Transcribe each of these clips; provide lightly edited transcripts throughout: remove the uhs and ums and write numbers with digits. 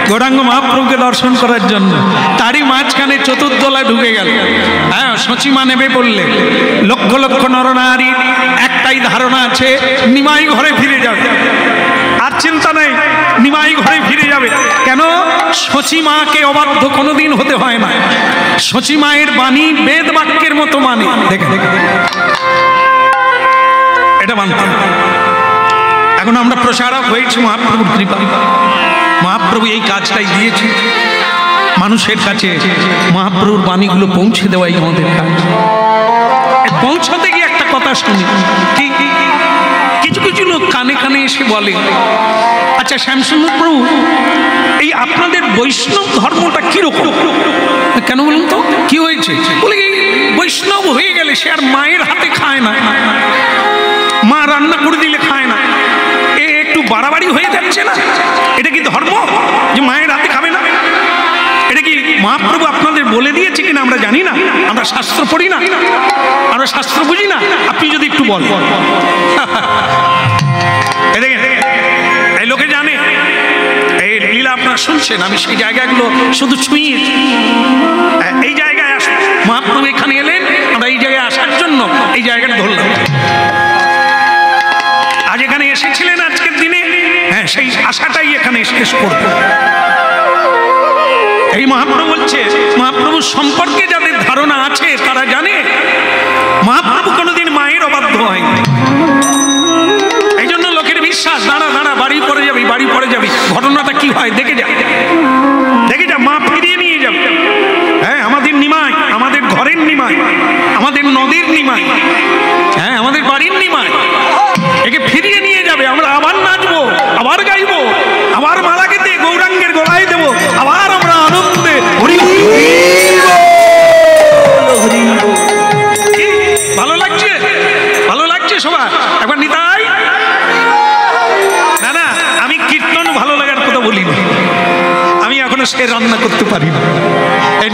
গৌরাঙ্গ মহাপ্রভুকে দর্শন করার জন্য। তারই মাঝখানে চতুর্দোলায় ঢুকে গেল। হ্যাঁ, সচিমা নেমে পড়লেন। লক্ষ লক্ষ নরনারী একটাই ধারণা আছে, নিমাই ঘরে ফিরে যাবে। আর চিন্তা নেই, নিমাই ঘরে ফিরে যাবে। কেন? সচিমাকে অবাধ্য কোনোদিন হতে হয় না। সচিমায়ের বাণী বেদ বাক্যের মতো মানে। দেখে এটা মানতে। এখন আমরা প্রসারক হয়েছি মহাপ্রভুর কৃপা। মহাপ্রভু এই কাজটাই দিয়েছে, মানুষের কাছে মহাপ্রভুর বাণীগুলো পৌঁছে দেওয়াই আমাদের কাজ। পৌঁছতে গিয়ে একটা কথা শুনি, কিছু কিছু লোক কানে কানে এসে বলে, আচ্ছা শ্যামসুন্দর প্রভু, এই আপনাদের বৈষ্ণব ধর্মটা কিরকম? কেন বলুন তো, কি হয়েছে? বলে বৈষ্ণব হয়ে গেলে সে আর মায়ের হাতে খায় না, মা রান্না করে দিলে খায় না। একটু বাড়াবাড়ি হয়ে যাচ্ছে না? এটা কি ধর্ম যে মায়ের হাতে খাবে না? এটা কি মহাপ্রভু আপনাদের বলে দিয়েছে কিনা আমরা জানি না, আমরা শাস্ত্র পড়ি না, আমরা শাস্ত্র বুঝি না। আপনি যদি একটু বলেন, এই লোকে জানে, এই লীলা আপনারা শুনছেন, আমি সেই জায়গাগুলো শুধু ছুঁয়ে, এই জায়গায় আস, মহাপ্রভু এখানে এলেন, আমরা এই জায়গায় আসার জন্য এই জায়গাটা ধরলাম। আজ এখানে এসেছিলেন আজকের দিনে, হ্যাঁ, সেই আশাটাই এখানে শেষ করব। এই মহাপ্রভু বলছে, মহাপ্রভু সম্পর্কে যাদের ধারণা আছে তারা জানে মহাপ্রভু কোনোদিন মায়ের অবাধ্য হয়নি। এই জন্য লোকের বিশ্বাস, দাঁড়া দাঁড়া, বাড়ি পরে যাবি, বাড়ি পরে যাবি। ঘটনাটা কি হয় দেখে যা, দেখে যা, মা ফিরিয়ে নিয়ে যাবে। হ্যাঁ, আমাদের নিমাই, আমাদের ঘরের নিমাই, আমাদের নদীর নিমাই, হ্যাঁ, আমাদের বাড়ির নিমাই, একে ফিরিয়ে নিয়ে যাবে। আমরা আবার নাচবো, আবার গাইবো, আবার মালা গেতে গৌরাঙ্গের গলায় দেবো, আবার আমরা আনন্দে হরি হরি। ভালো লাগছে? ভালো লাগছে সবাই? একবার নিতাই। না না, আমি কীর্তন ভালো লাগার কথা বলি না, আমি এখনো সে রান্না করতে পারি না,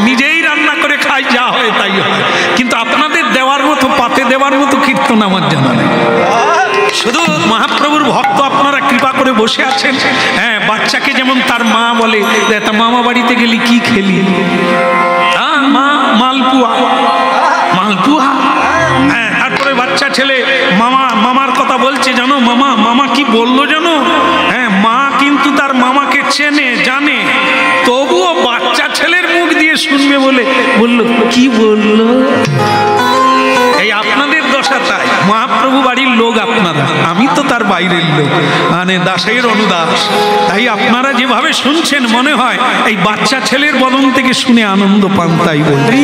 নিজেই রান্না করে খাই, যা হয় তাই হয়। কিন্তু আপনাদের দেওয়ার মতো, পাতে দেওয়ার মতো কীর্তন আমার জানা নেই। শুধু মহাপ্রভুর ভক্ত আপনারা কৃপা করে বসে আছেন। হ্যাঁ, বাচ্চাকে যেমন তার মা বলে, তা মামা বাড়িতে গেলি কি খেলি? মা মালপুয়া, মালপুয়া। হ্যাঁ, তারপরে বাচ্চা ছেলে মামার কথা বলছে, জানো মামা, মামা কি বললো জানো? হ্যাঁ, মা কিন্তু তার মামাকে চেনে, জানে, তবুও বাচ্চা ছেলের মুখ দিয়ে শুনবে বলে বললো, কি বললো? এই আপনাদের দশা তাই। মহাপ্রভু বাড়ির লোক আপনারা, আমি তো তার বাইরের লোক, মানে দাসের অনুদাস। তাই আপনারা যেভাবে শুনছেন মনে হয় এই বাচ্চা ছেলের বদন থেকে শুনে আনন্দ পান, তাই বলি।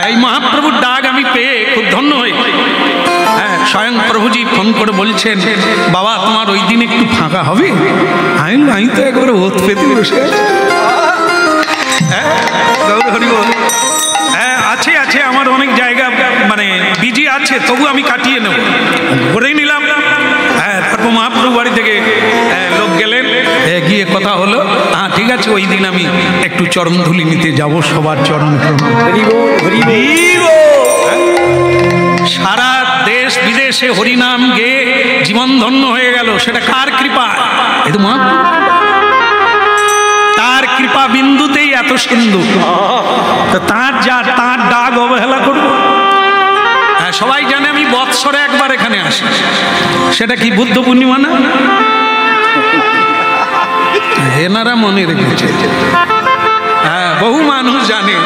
এই মহাপ্রভুর ডাক আমি পেয়ে খুব ধন্য হই। হ্যাঁ, স্বয়ং প্রভুজি ফোন করে বলছেন, বাবা তোমার ওই দিন একটু ফাঁকা হবে? আমি তো একবারে ওত পেতে বসে আছি। হ্যাঁ, আছে আছে, আমার অনেক জায়গা মানে বিজি আছে, তবু আমি কাটিয়ে নেব, করেই নিলাম। হ্যাঁ, তারপর মহাপ্রভু বাড়ি থেকে লোক গেলেন, গিয়ে কথা হলো, হ্যাঁ ঠিক আছে, ওই দিন আমি একটু চরণধুলি নিতে যাব, সবার চরণ। সারা দেশ বিদেশে হরিনাম গেয়ে জীবন ধন্য হয়ে গেল। সেটা কার কৃপা? এই তো মহাপ্রভু, তার কৃপা বিন্দুতেই এত সিন্ধু। তার ডাক অবহেলা করবো? হ্যাঁ, সবাই জানে আমি বৎসরে একবার এখানে আসি, সেটা কি বুদ্ধ পূর্ণিমা না? এনারা মনে রেখেছে। হ্যাঁ, বহু মানুষ জানে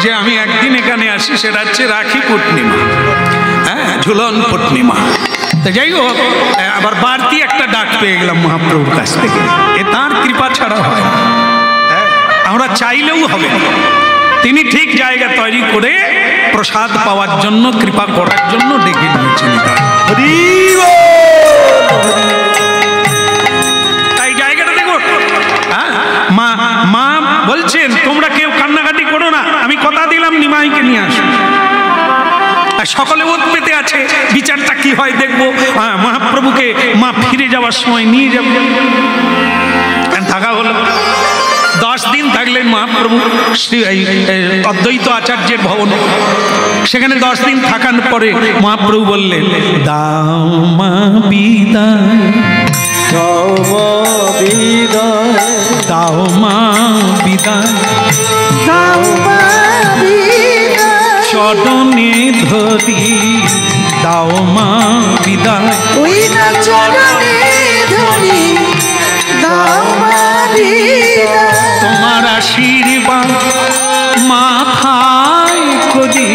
যে আমি একদিন এখানে আসি, সেটা হচ্ছে রাখি পূর্ণিমা, হ্যাঁ, ঝুলন পূর্ণিমা। তো যাই হোক, আবার বাড়তি একটা ডাক পেয়ে গেলাম মহাপ্রভুর কাছ থেকে। এ তাঁর কৃপা ছাড়া হয়, আমরা চাইলেও হবে। তিনি ঠিক জায়গা তৈরি করে প্রসাদ পাওয়ার জন্য, কৃপা করার জন্য ডেকে নিয়েছেন। তাই জায়গাটা দেখো। মা বলছেন, তোমরা কেউ কান্নাকাটি করো না, আমি কথা দিলাম নিমাইকে নিয়ে আসো। সকলে ওত পেতে আছে, বিচারটা কি হয় দেখবো। মহাপ্রভুকে মা ফিরে যাওয়ার সময় নিয়ে যাবে। থাকা হলো 10 দিন থাকলেন মহাপ্রভু শ্রী অদ্বৈত আচার্যের ভবনে। সেখানে 10 দিন থাকার পরে মহাপ্রভু বললেন, দাও মা বিদায়, দাও মা বিদায়, দাও মা বিদায়, দাও মা বিদায়, চরণে ধরি দাও মা বিদায়, ওই না চরণে ধরি দাও মা বিদায়, তোমার আশীর্বাদ মাথায় করি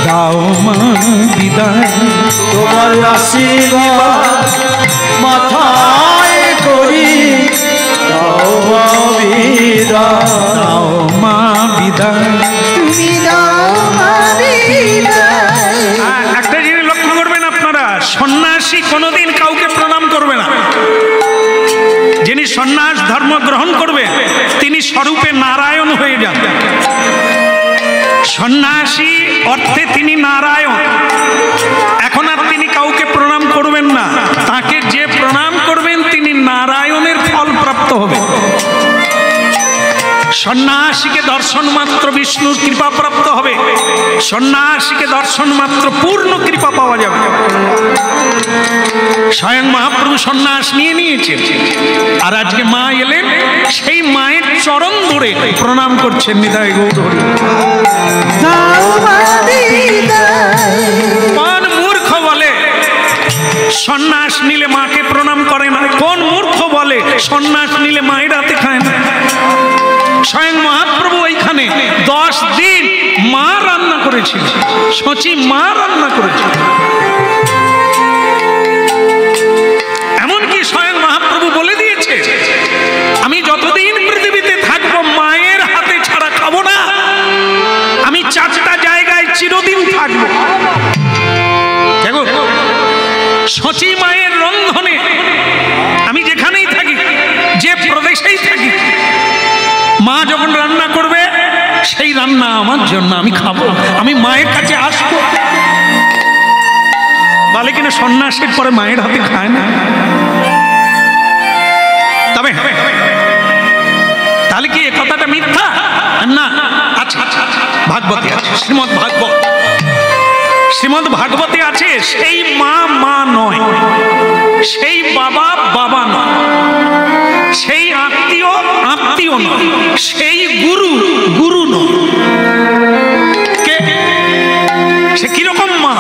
দাও মা বিদায়, তোমার আশীর্বাদ মাথায় করি দাও মা বিদায়, দাও মা বিদায়। তুমি দাও মা বিদায়। একটা জিনিস লক্ষ্য করবেন আপনারা, সন্ন্যাসী কোনোদিন কাউকে প্রণাম করবে না। যিনি সন্ন্যাস ধর্ম গ্রহণ করবে তিনি স্বরূপে নারায়ণ হয়ে যান। সন্ন্যাসী অর্থে তিনি নারায়ণ। এখন আর তিনি কাউকে প্রণাম করবেন না, তাকে যে প্রণাম করবেন তিনি নারায়ণের ফল প্রাপ্ত হবে। সন্ন্যাসীকে দর্শন মাত্র বিষ্ণুর কৃপা প্রাপ্ত হবে, সন্ন্যাসীকে দর্শন মাত্র পূর্ণ কৃপা পাওয়া যাবে। স্বয়ং মহাপ্রভু সন্ন্যাস নিয়ে নিয়েছেন, আর আজকে মা এলেন, সেই মায়ের চরণ ধরে প্রণাম করছেন। নিতাই গৌর হরি। দাও মা বিদায়। কোন মূর্খ বলে সন্ন্যাস নিলে মাকে প্রণাম করে না? কোন মূর্খ বলে সন্ন্যাস নিলে মায়ের হাতে খায় না? স্বয়ং মহাপ্রভু ওইখানে 10 দিন মা রান্না করেছিল, সচি মা রান্না করেছিল। এমনকি স্বয়ং মহাপ্রভু বলে দিয়েছে, আমি যতদিন পৃথিবীতে থাকবো মায়ের হাতে ছাড়া খাবো না। আমি 4টা জায়গায় চিরদিন থাকবো। দেখো, সচি মায়ের রন্ধনে আমি যেখানেই থাকি, যে প্রদেশেই থাকি, মা যখন রান্না করবে সেই রান্না আমার জন্য, আমি খাবো, আমি মায়ের কাছে আসবো। বলে কিনা সন্ন্যাসের পরে মায়ের হাতে খায় না। তবে তাহলে কি এ কথাটা মিথ্যা? না। আচ্ছা, ভাগবতে আছে, শ্রীমদ ভাগবত, শ্রীমদ ভাগবতে আছে, সেই মা মা নয়, সেই বাবা বাবা নয়, সেই আত্মীয় আত্মীয় নয়, সেই গুরু গুরু নয়। সে কিরকম মা?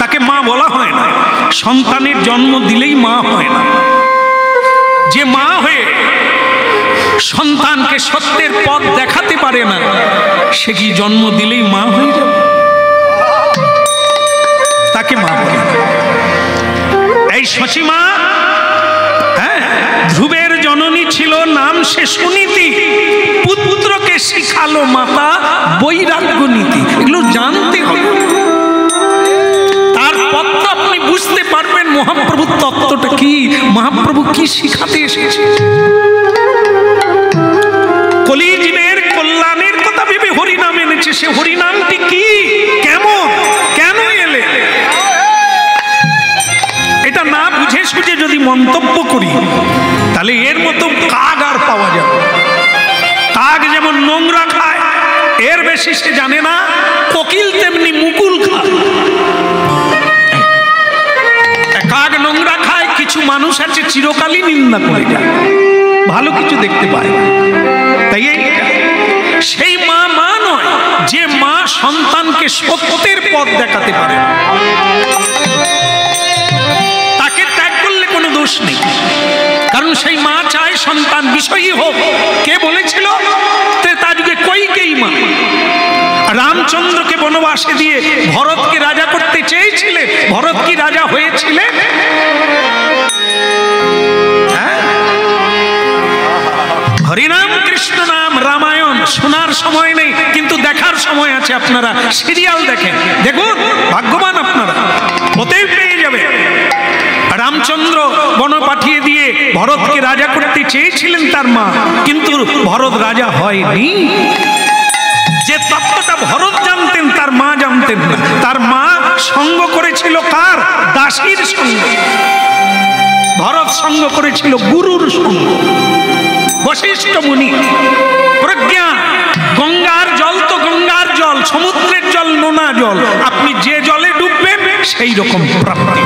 তাকে মা বলা হয় না। সন্তানের জন্ম দিলেই মা হয় না। যে মা হয়ে সন্তানকে সত্যের পথ দেখাতে পারে না, সে কি জন্ম দিলেই মা হয়ে যাবে? তাকে মা বলে না। এই সচিমা, হ্যাঁ, ধ্রুবের জননী ছিল, নাম সে সুনীতি, পুত্রকে শিখালো মাতা বৈরাগ্য নীতি। এগুলো জানতে হবে, তারপর তো আপনি বুঝতে পারবেন মহাপ্রভুর তত্ত্বটা কি, মহাপ্রভু কি শিখাতে এসেছে। কলিজীবের কল্যাণের কথা ভেবে হরিনাম এনেছে। সে হরিনামটি কি, কেমন, কেন এলে, এটা না বুঝে সুঝে যদি মন্তব্য করি, তাহলে এর মতো কাগ আর পাওয়া যাবে। কাগ যেমন নোংরা খায়, এর বেশি সে জানে না। কোকিল তেমনি মুকুল খায়। কাক নোংরা খায়, কিছু মানুষ আছে চিরকালই নিন্দা করে যায়, ভালো কিছু দেখতে পায় না। তাই সেই মা মা নয়, যে মা সন্তানকে সত্যের পথ দেখাতে পারে, তাকে ত্যাগ করলে কোনো দোষ নেই। কারণ সেই মা চায় সন্তান বিষয়ী হোক। কে বলেছিল? ত্রেতাযুগে কইকেয়ী মা রামচন্দ্রকে বনবাসে দিয়ে ভরতকে রাজা করতে চেয়েছিলেন। ভরত কি রাজা হয়েছিলেন? হরিনাম কৃষ্ণ নাম রামায়ণ শোনার সময় নেই, কিন্তু দেখার সময় আছে। আপনারা সিরিয়াল দেখেন, দেখুন, ভাগ্যবান আপনারা, ওতেই পেয়ে যাবে। রামচন্দ্র বন পাঠিয়ে দিয়ে ভরতকে রাজা করতে চেয়েছিলেন তার মা, কিন্তু ভরত রাজা হয়নি। যে তত্ত্বটা ভরত জানতেন তার মা জানতেন না। তার মা সঙ্গ করেছিল কার? দাসীর সঙ্গ। ভরত সঙ্গ করেছিল গুরুর সঙ্গ। বশিষ্ঠ মুনি প্রজ্ঞা, গঙ্গার জল তো গঙ্গার জল, সমুদ্রের জল নোনা জল, আপনি যে জলে ডুববেন সেই রকম প্রাপ্তি।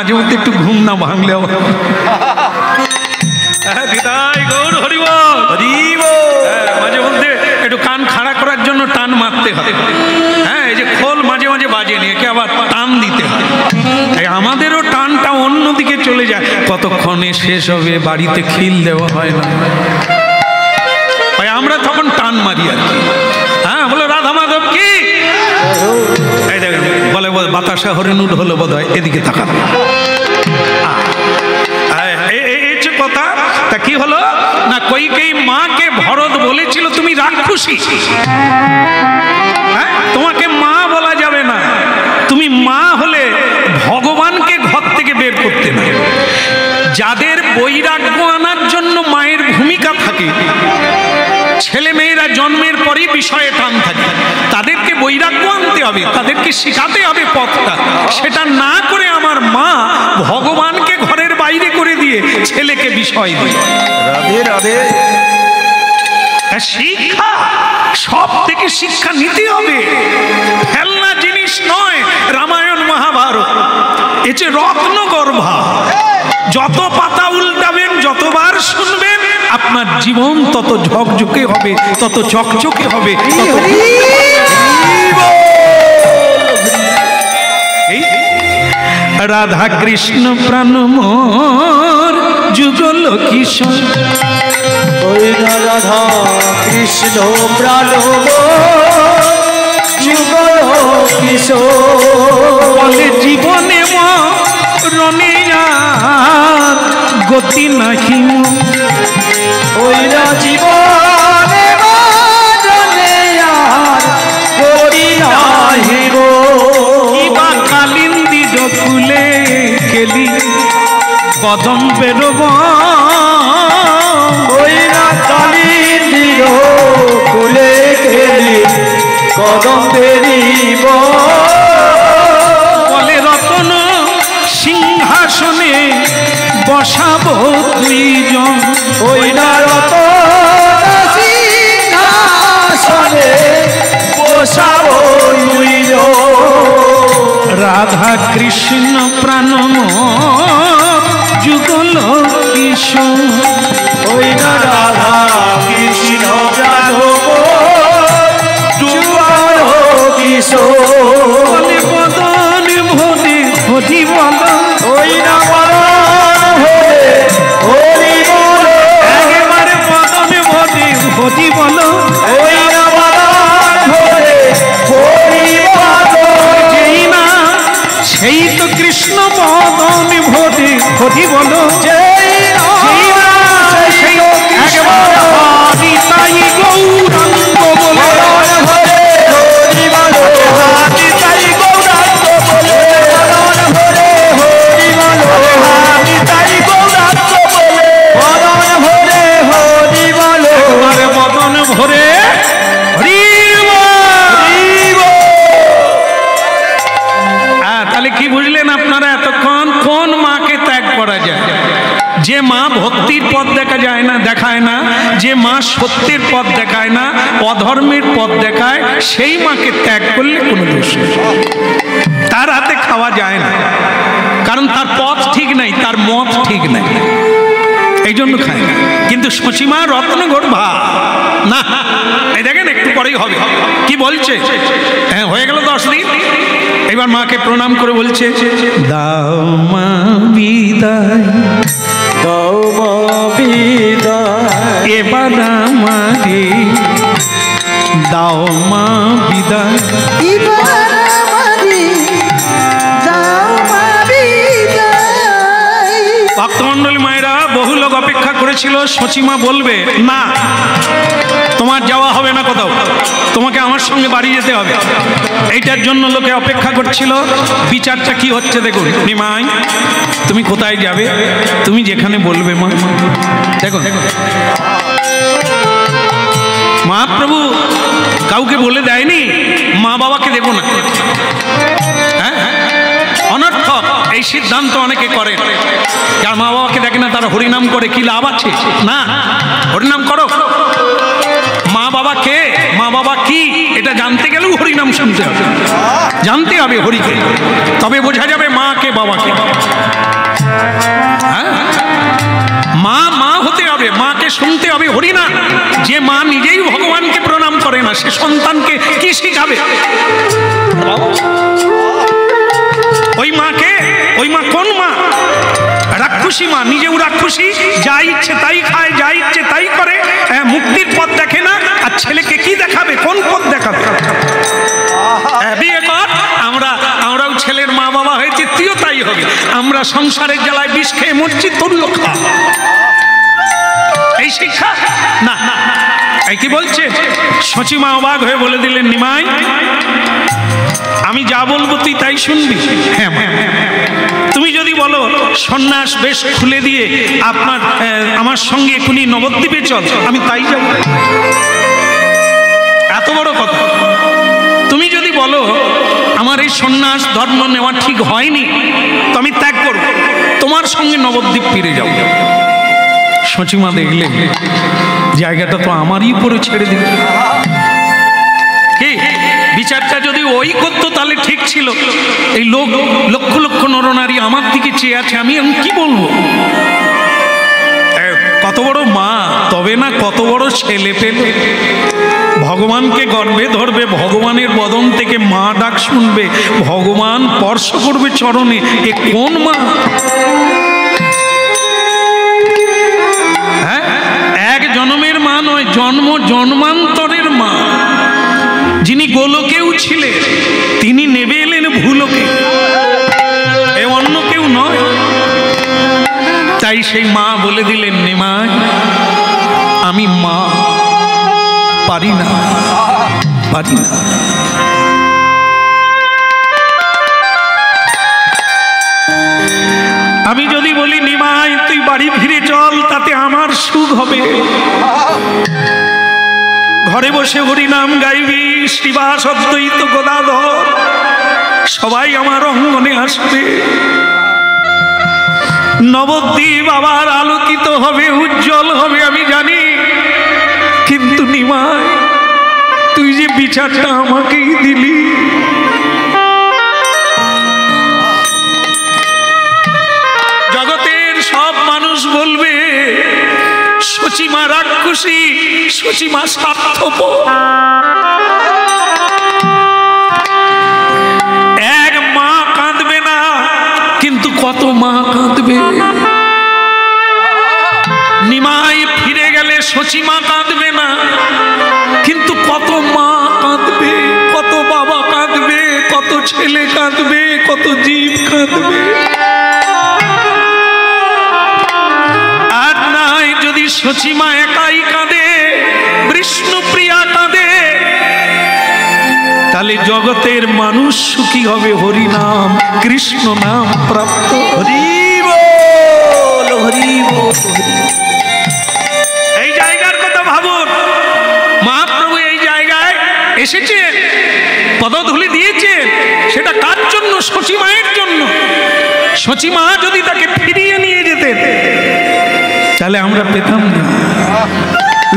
মাঝে মধ্যে একটু ঘুম না ভাঙলেও দিদাই গৌর হরিব হরিব, মাঝে মধ্যে একটু কান খাড়া করার জন্য টান মারতে হয়। হ্যাঁ, এই যে খোল মাঝে মাঝে বাজে নিয়ে একে আবার টান দিতে হয়। আমাদেরও টানটা অন্যদিকে চলে যায়, কতক্ষণে শেষ হবে, বাড়িতে খিল দেওয়া হয় না, আমরা তখন টান মারি আর কি। হ্যাঁ, বলে রাধা মাধব কি, এই দেখেন বলে বাতাসা হরিণুর হলো বোধ হয়, এদিকে তাকান। কথা তা কি হলো না, কইকেয়ী মাকে ভরত বলেছিল তুমি রাক্ষসী, হ্যাঁ, তোমাকে মা বলা যাবে না, তুমি মা হলে ভগবানকে ঘর থেকে বের করতে না। যাদের বৈরাগ্য আনার জন্য মায়ের ভূমিকা থাকে, ছেলে মেয়েরা জন্মের পরই বিষয়ে টান থাকে, তাদেরকে বৈরাগ্য আনতে হবে, তাদেরকে শেখাতে হবে পথটা। সেটা না করে আমার মা ভগবানকে ঘরের বাইরে করে দিয়ে ছেলেকে বিষয় দিয়ে। রাধে রাধে। শিক্ষা, সব থেকে শিক্ষা নিতে হবে, ফেলনা জিনিস নয়। রামায়ণ মহাভারত এ যে রত্নগর্ভা, যত পাতা উল্টাবেন, যতবার শুনবেন, আপনার জীবন তত ঝকঝকে হবে, তত চকচকে হবে। রাধা কৃষ্ণ প্রাণ মোর যুগল কিশোর, ওই রাধা কৃষ্ণ প্রাণ যুগল কিশোর, বলে জীবনে মরণে আর গতি নাহি, ওই জীবনে মরণে আর গতি নাহি গো। কিবা কালিন্দী ফুলে খেলি কদম বেরোব, ওই কালিন্দীর ফুলে খেলি কদম বেরিব, বলে রতন সিংহাসনে বসাবো দুইজন, ওই রতন সিংহাসনে বসাবো দুইজন। রাধা কৃষ্ণ প্রাণ যুগল কিশোর, ওই রাধা কৃষ্ণ প্রাণ যুগল কিশোর, বলে বদন ভোরে হরি বল, ওই না হরি বল, একেবারে বদন ভোরে হরি বল, ওই না হরি বল, যেই না সেই তো কৃষ্ণ বদন ভোরে হরি বল, যেই না সেই একেবারে হরি তাই গৌরাঙ্গ বলে, হরি বল, হাতি তাই গৌরাঙ্গ বলে, হরি বল, হাতি তাই গৌরাঙ্গ বলে, বদন ভরে হরি বল, একেবারে বদন ভরে হরি বল। তাহলে কি বুঝলেন আপনারা এতক্ষণ, কোন মাকে ত্যাগ করা যায়? যে মা ভক্তির পথ দেখায় না, যে মা সত্যের পথ দেখায় না, অধর্মের পথ দেখায়, সেই মাকে ত্যাগ করলে কোনো দোষ নেই। তার হাতে খাওয়া যায় না, কারণ তার পথ ঠিক নাই, তার মত ঠিক নাই, এই জন্য খায় না। কিন্তু সচিমা রত্নগর্ভা না, এই দেখেন একটু পরেই হবে। কি বলছে? হ্যাঁ, হয়ে গেল 10 দিন। এবার মাকে প্রণাম করে বলছে, দাও মা বিদায়, দাও মা বিদায়, এবার আমারে দাও মা বিদায়, এবার আমারে দাও মা বিদায়। ভক্তমণ্ডলী মায়েরা, বহু লোক অপেক্ষা করেছিল সচিমা বলবে না, তোমার যাওয়া হবে না কোথাও, তোমাকে আমার সঙ্গে বাড়ি যেতে হবে। এইটার জন্য লোকে অপেক্ষা করছিল। বিচারটা কি হচ্ছে দেখুন। নিমাই, তুমি কোথায় যাবে? তুমি যেখানে বলবে মা। দেখুন, মহাপ্রভু কাউকে বলে দেয়নি মা বাবাকে দেব না। হ্যাঁ, অনর্থক এই সিদ্ধান্ত অনেকে করে, যার মা বাবাকে দেখে না তারা হরিনাম করে কি লাভ আছে? না, হরিনাম করো, মা বাবা কে, মা বাবা কি, এটা জানতে গেলেও হরিনাম শুনতে হবে, জানতে হবে হরিকে, তবে বোঝা যাবে মা কে বাবা কে। হ্যাঁ, মা মা হতে হবে, মাকে শুনতে হবে হরিনাম। যে মা নিজেই ভগবানকে প্রণাম করে না, সে সন্তানকে কি শিখাবে? ওই মাকে, ওই মা কোন মা? রাক্ষসী মা, নিজেও রাক্ষসী, যা ইচ্ছে তাই খায়, যা ইচ্ছে তাই করে, মুক্তির পথ দেখে না। আর ছেলেকে কি দেখাবে, কোন পথ দেখাবে? বিয়ে কর, আমরাও ছেলের মা বাবা হয়েছি, তুইও তাই হবে। আমরা সংসারের জ্বালায় বিষ খেয়ে মরছি, তোর লোক এই শিক্ষা না। এই কি বলছে? সচিমা অবাক হয়ে বলে দিলেন, নিমাই আমি যা বলবো তুই তাই শুনবি? হ্যাঁ, তুমি যদি বলো সন্ন্যাস বেশ খুলে দিয়ে আমার সঙ্গে এখনই নবদ্বীপে চল, আমি তাই যাব। এত বড় কথা। তুমি যদি বলো আমার এই সন্ন্যাস ধর্ম নেওয়া ঠিক হয়নি, তো আমি ত্যাগ করব, তোমার সঙ্গে নবদ্বীপ ফিরে যাব। সচিমা দেখলেন জায়গাটা তো আমারই উপরে ছেড়ে দিল। কি বিচারটা যদি ওই করতো তাহলে ঠিক ছিল। এই লক্ষ লক্ষ নরনারী আমার দিকে চেয়ে আছে, আমি কি বলবো? কত বড় মা, তবে না কত বড় ছেলে পেলে। ভগবানকে গর্বে ধরবে, ভগবানের বদন থেকে মা ডাক শুনবে, ভগবান স্পর্শ করবে চরণে। এ কোন মা? হ্যাঁ, এক জন্মের মা নয়, জন্ম জন্মান্তরের মা। যিনি গোলকেও ছিলেন, তিনি নেবে এলেন ভূলোকে, এ অন্য কেউ নয়। তাই সেই মা বলে দিলেন, নিমাই আমি মা পারি না, পারি না। আমি যদি বলি নিমাই তুই বাড়ি ফিরে চল, তাতে আমার সুখ হবে। ঘরে বসে হরিনাম গাইবি, শ্রীবাস অদ্বৈত গদাধর, সবাই আমার অঙ্গনে আসবে, নবদ্বীপ আবার আলোকিত হবে, উজ্জ্বল হবে, আমি জানি। কিন্তু নিমাই তুই যে বিচারটা আমাকেই দিলি, জগতের সব মানুষ বলবে সচিমা রাক্ষসী, সচিমা স্বার্থপর। এক মা কাঁদবে না, কিন্তু কত মা কাঁদবে। নিমাই ফিরে গেলে সচিমা কাঁদবে না, কিন্তু কত মা কাঁদবে, কত বাবা কাঁদবে, কত ছেলে কাঁদবে, কত জীব কাঁদবে। আর নাই যদি সচিমা একাই কাঁদে, বিষ্ণুপ্রিয়া কাঁদে, তাহলে জগতের মানুষ সুখী হবে, হরিনাম কৃষ্ণ নাম প্রাপ্ত। হরি বল, হরি বল। এই জায়গার কথা ভাবুন, মহাপ্রভু এই জায়গায় এসেছেন, পদধূলি দিয়েছেন, সেটা কার জন্য? সচিমায়ের জন্য। সচিমা যদি তাকে ফিরিয়ে নিয়ে যেতেন, তাহলে আমরা পেতাম না,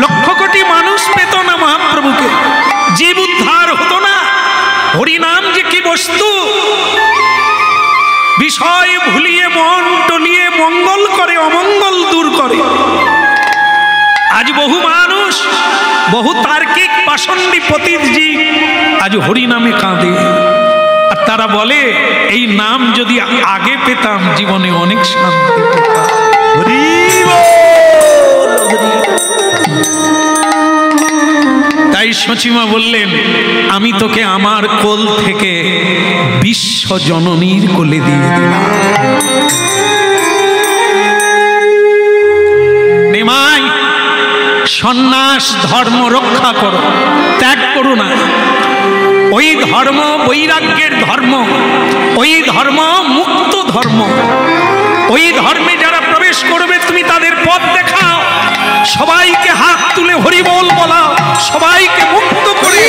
লক্ষ কোটি মানুষ পেত না মহাপ্রভুকে, জীব উদ্ধার হতো না। হরিনাম যে কি বস্তু, বিষয় ভুলিয়ে মন টলিয়ে মঙ্গল করে, অমঙ্গল দূর করে। আজ বহু মানুষ, বহু তার্কিক পাষণ্ডী পতিত জীব আজ হরিনামে কাঁদে, আর তারা বলে এই নাম যদি আগে পেতাম জীবনে অনেক শান্তি পেতাম। হরি বল, হরি। তাই সচিমা বললেন, আমি তোকে আমার কোল থেকে বিশ্ব জননীর কোলে দিয়ে দিলাম। নিমাই সন্ন্যাস ধর্ম রক্ষা করো, ত্যাগ করো না। ওই ধর্ম বৈরাগ্যের ধর্ম, ওই ধর্ম মুক্ত ধর্ম। ওই ধর্মে যারা প্রবেশ করবে তুমি তাদের পথ দেখাও, সবাইকে হাত তুলে হরি বল বলাও, সবাইকে মুক্ত করে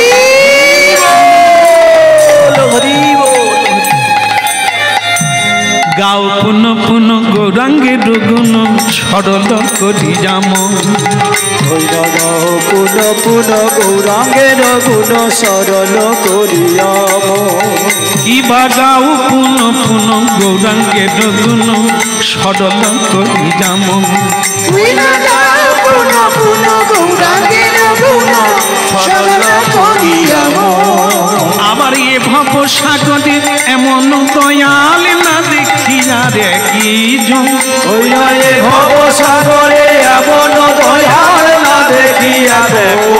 গাও পুন পুন গৌরাঙ্গে রগুন সরল করি যাম। ধৈর্য দাও পুন পুন গৌরাঙ্গের গুণ সরল করিয়া কি বাগাও পুন পুন গৌরাঙ্গের গুণ সরল করি যাম আবার এ ভব সাগরে এমন দয়াল না দেখিয়া রে কি জন এ ভব সাগরে এমন দয়াল না দেখিয়া দেখো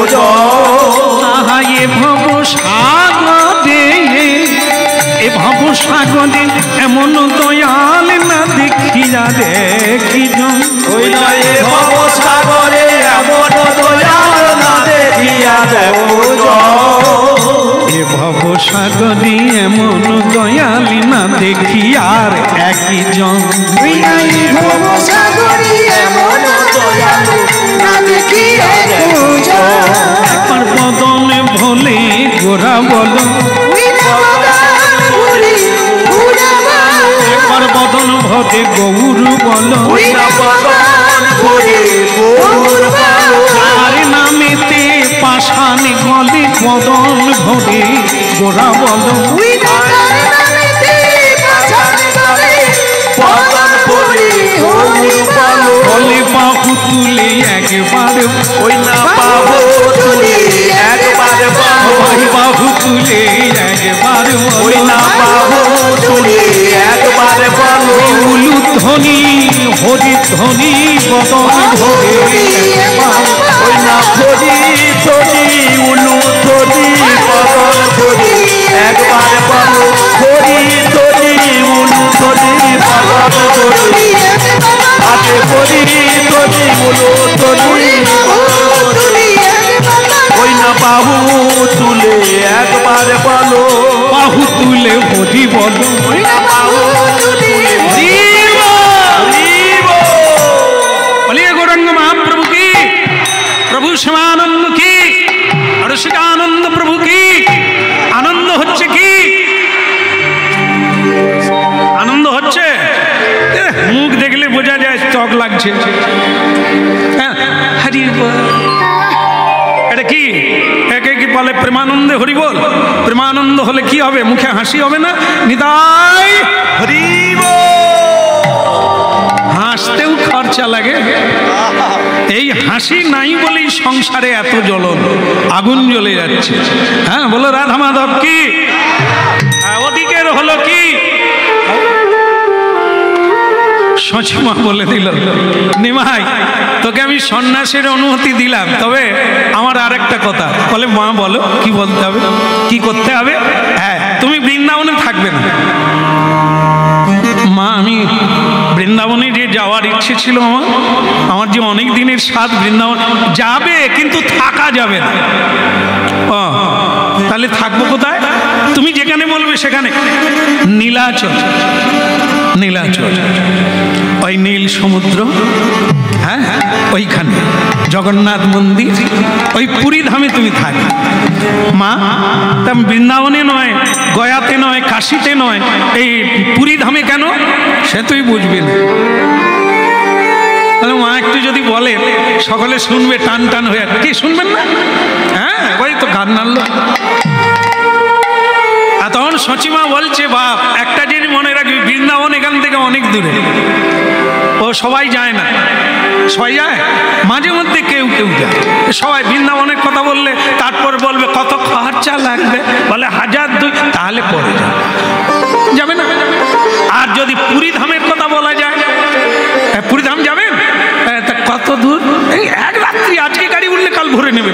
আহা এ ভব সাগরে এ ভব সাগরে এমন দয়াল না দেখিয়া রে কি জন এ ভব সাগরে এমন দয়াল না দেখিয়া দেখো এ ভব সাগরে এমন দয়াল না দেখি আর একই জন একবার বদন ভোলে গোরা বলো একবার বদন ভরে গৌর বলো আর নামেতে পাষাণ গলে বদন ভরে গোরা বলো বলে বাহু তুলে একবার ওই না বাহু তুলি একবার ভাই বাহু তুলে একবার ওই না বাহু তুলি একবার বলো উলু ধ্বনি হরি ধ্বনি বদন ভরে ওই না ধরি ধরি উলু ধরি বদন ধরি একবার বলো ধরি ধরি উলু ধরি বদন ধরি হাতে ধরি ধরি উলু ধরি ওই না বাহু তুলে একবার বলো বাহু তুলে হরি বলো বলিए गौरंग महाप्रभु की प्रभु शिवानंद की रसिकानंद प्रभु की आनंद হচ্ছে কি আনন্দ হচ্ছে মুখ দেখলে বোঝা যায় চক লাগছে হরি বল এটা কি একে কি বলে প্রেমানন্দে হরি বল প্রেমানন্দ হলে কি হবে মুখে হাসি হবে না নিতাই হরি হাসতেও খরচা লাগে এই হাসি নাই বলেই সংসারে এত জ্বলন আগুন জ্বলে যাচ্ছে হ্যাঁ বলো রাধা মাধব কি ওদিকের হলো কি সচিমা বলে দিল নিমাই তোকে আমি সন্ন্যাসের অনুমতি দিলাম তবে আমার আরেকটা কথা বলে মা বলো কি বলতে হবে কি করতে হবে হ্যাঁ তুমি বৃন্দাবনে থাকবে না মা আমি বৃন্দাবনে যে যাওয়ার ইচ্ছে ছিল আমার যে অনেক দিনের স্বাদ বৃন্দাবন যাবে কিন্তু থাকা যাবে না তাহলে থাকবো কোথায় তুমি যেখানে বলবে সেখানে নীলাচল নীলাচল ওই নীল সমুদ্র হ্যাঁ ওইখানে জগন্নাথ মন্দির ওই পুরী ধামে তুমি থাকবে মা তেমন বৃন্দাবনে নয় গয়াতে নয় কাশিতে নয় এই পুরী ধামে কেন সে তুই বুঝবি না তাহলে মা একটু যদি বলে সকলে শুনবে টান টান হয়ে কি শুনবেন না হ্যাঁ ওই তো গান নাড়লো আর তখন সচিমা বলছে বাপ একটা জিনিস মনে রাখবি বৃন্দাবন এখান থেকে অনেক দূরে ও সবাই যায় না সবাই যায় মাঝে মধ্যে কেউ কেউ যায় সবাই বৃন্দাবনের কথা বললে তারপর বলবে কত খরচা লাগবে বলে 1002 তাহলে পরে যাবে না আর যদি পুরী ধামের কথা বলা যায় পুরী ধাম যাবেন তা কত দূর এই এক রাত্রি আজকে গাড়ি উঠলে কাল ভরে নেবে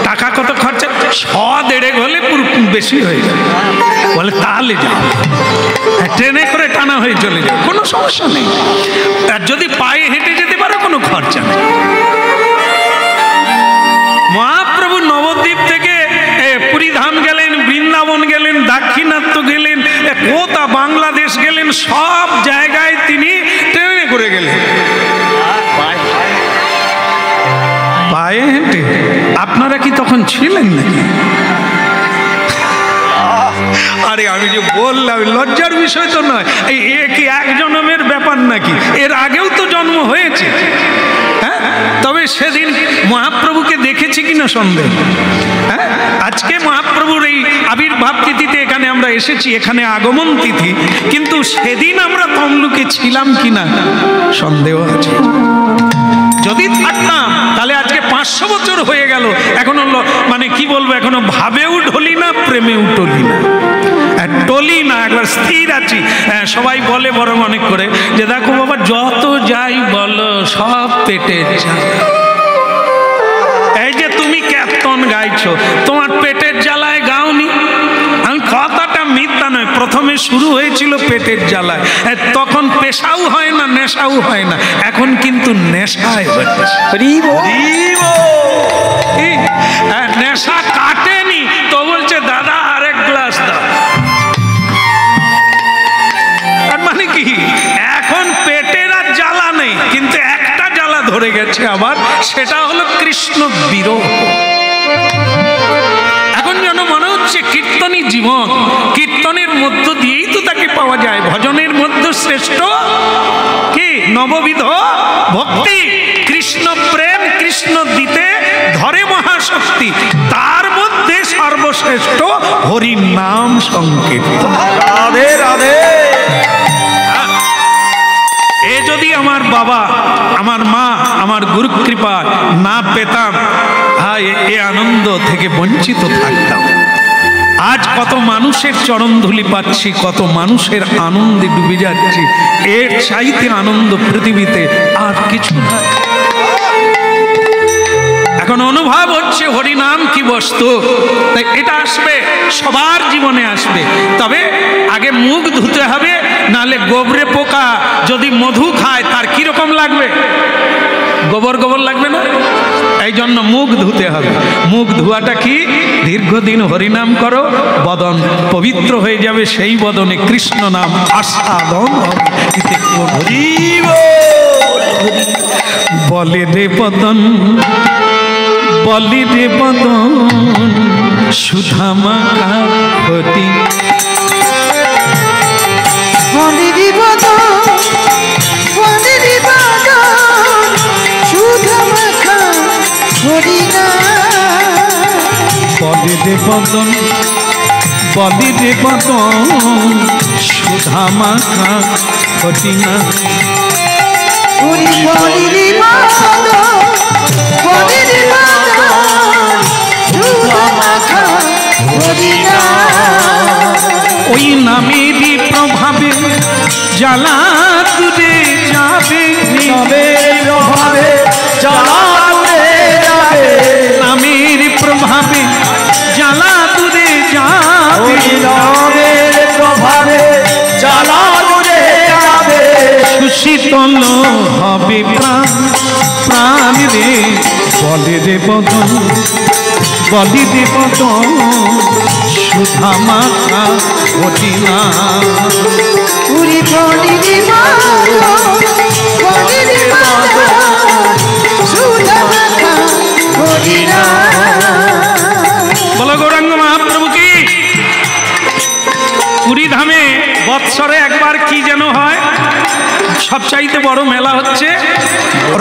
টাকা কত খরচা 100-1.5 হলে পুরো বেশি হয়ে যাবে বলে তাহলে যাও ট্রেনে করে টানা হয়ে চলে যাবে কোনো সমস্যা নেই আর যদি পায়ে হেঁটে যেতে পারো কোনো খরচা নেই মহাপ্রভু নবদ্বীপ থেকে পুরী ধাম গেলেন বৃন্দাবন গেলেন দাক্ষিণাত্য গেলেন কোথা বাংলাদেশ গেলেন সব জায়গায় তিনি ট্রেনে করে গেলেন পায়ে হেঁটে আপনারা কি তখন ছিলেন নাকি আরে আমি যে বললাম লজ্জার বিষয় তো নয় এই কি এক জন্মের ব্যাপার নাকি এর আগেও তো জন্ম হয়েছে হ্যাঁ, তবে সেদিন মহাপ্রভুকে দেখেছি কিনা সন্দেহ। হ্যাঁ, আজকে মহাপ্রভুর এই আবির্ভাব তিথিতে এখানে আমরা এসেছি, এখানে আগমন তিথি, কিন্তু সেদিন আমরা তমলুকে ছিলাম কিনা সন্দেহ আছে। যদি থাকতাম তাহলে আজকে 500 বছর হয়ে গেল, এখনো মানে কি বলবো, এখনো ভাবেও ঢলি না, প্রেমেও টলি না, টলি না, একবার স্থির আছি। সবাই বলে বরং অনেক করে যে দেখো বাবা, যত যাই বলো সব পেটের জ্বালা। এই যে তুমি কীর্তন গাইছো, তোমার পেটের জ্বালায় গাওনি। আমি কথাটা মিথ্যা নয়, প্রথমে শুরু হয়েছিল পেটের জ্বালায়, তখন পেশাও হয় না, নেশাও হয় না, এখন কিন্তু নেশায় হচ্ছে। নেশা কাটেনি তো বলছে দাদা আরেক গ্লাস দাও। মানে কি, এখন পেটের আর জ্বালা নেই, কিন্তু একটা জ্বালা ধরে গেছে আবার, সেটা হলো কৃষ্ণ বিরহ। এখন যেন মনে হচ্ছে কীর্তনই জীবন, কীর্তনের মধ্য দিয়েই তো তাকে পাওয়া যায়। ভজনের মধ্যে শ্রেষ্ঠ কি নববিধ ভক্তি, কৃষ্ণ প্রেম, কৃষ্ণ দিতে ধরে মহাশক্তি, তার মধ্যে সর্বশ্রেষ্ঠ হরির নাম সংকীর্তন। রাধে রাধে। এ যদি আমার বাবা, আমার মা, আমার গুরু কৃপা না পেতাম, এ আনন্দ থেকে বঞ্চিত থাকতাম। আজ কত মানুষের চরণধুলি পাচ্ছি, কত মানুষের আনন্দে ডুবে যাচ্ছি, এর চাইতে আনন্দ পৃথিবীতে আর কিছু না। এখন অনুভব হচ্ছে হরিনাম কি বস্তু, তাই এটা আসবে, সবার জীবনে আসবে, তবে আগে মুখ ধুতে হবে, নাহলে গোবরে পোকা যদি মধু খায় তার কিরকম লাগবে, গোবর গোবর লাগবে না? এই জন্য মুখ ধুতে হবে। মুখ ধোয়াটা কি, দীর্ঘদিন হরিনাম করো, বদন পবিত্র হয়ে যাবে, সেই বদনে কৃষ্ণ নাম আস্বাদন হবে। বলে রে বদন, বলে রে বদন, সুধামাখা হরি। বলে রে বদন, বলে রে বদন, সুধামাখা হরি নাম। বলে রে বদন, বলে রে বদন, সুধামাখা হরি নাম। বলে রে বদন, বলে রে বদন, সুধামাখা হরি নাম। ওই নামেরই প্রভাবে জ্বালা দূরে যাবে, প্রভাবে জ্বালা দূরে যাবে, নামের প্রভাবে জ্বালা দূরে যাবে, নামের প্রভাবে জ্বালা দূরে যাবে, সুশীতল হবে প্রাণ, প্রাণ রে। বলে রে বদন, বলে রে বদন, সুধামাখা হরি নাম। বলে রে বদন, বলে রে বদন, সুধামাখা হরি নাম। বলো গৌরাঙ্গ মহাপ্রভু কি। পুরী ধামে বৎসরে একবার কি যেন হয়, সবচাইতে বড় মেলা হচ্ছে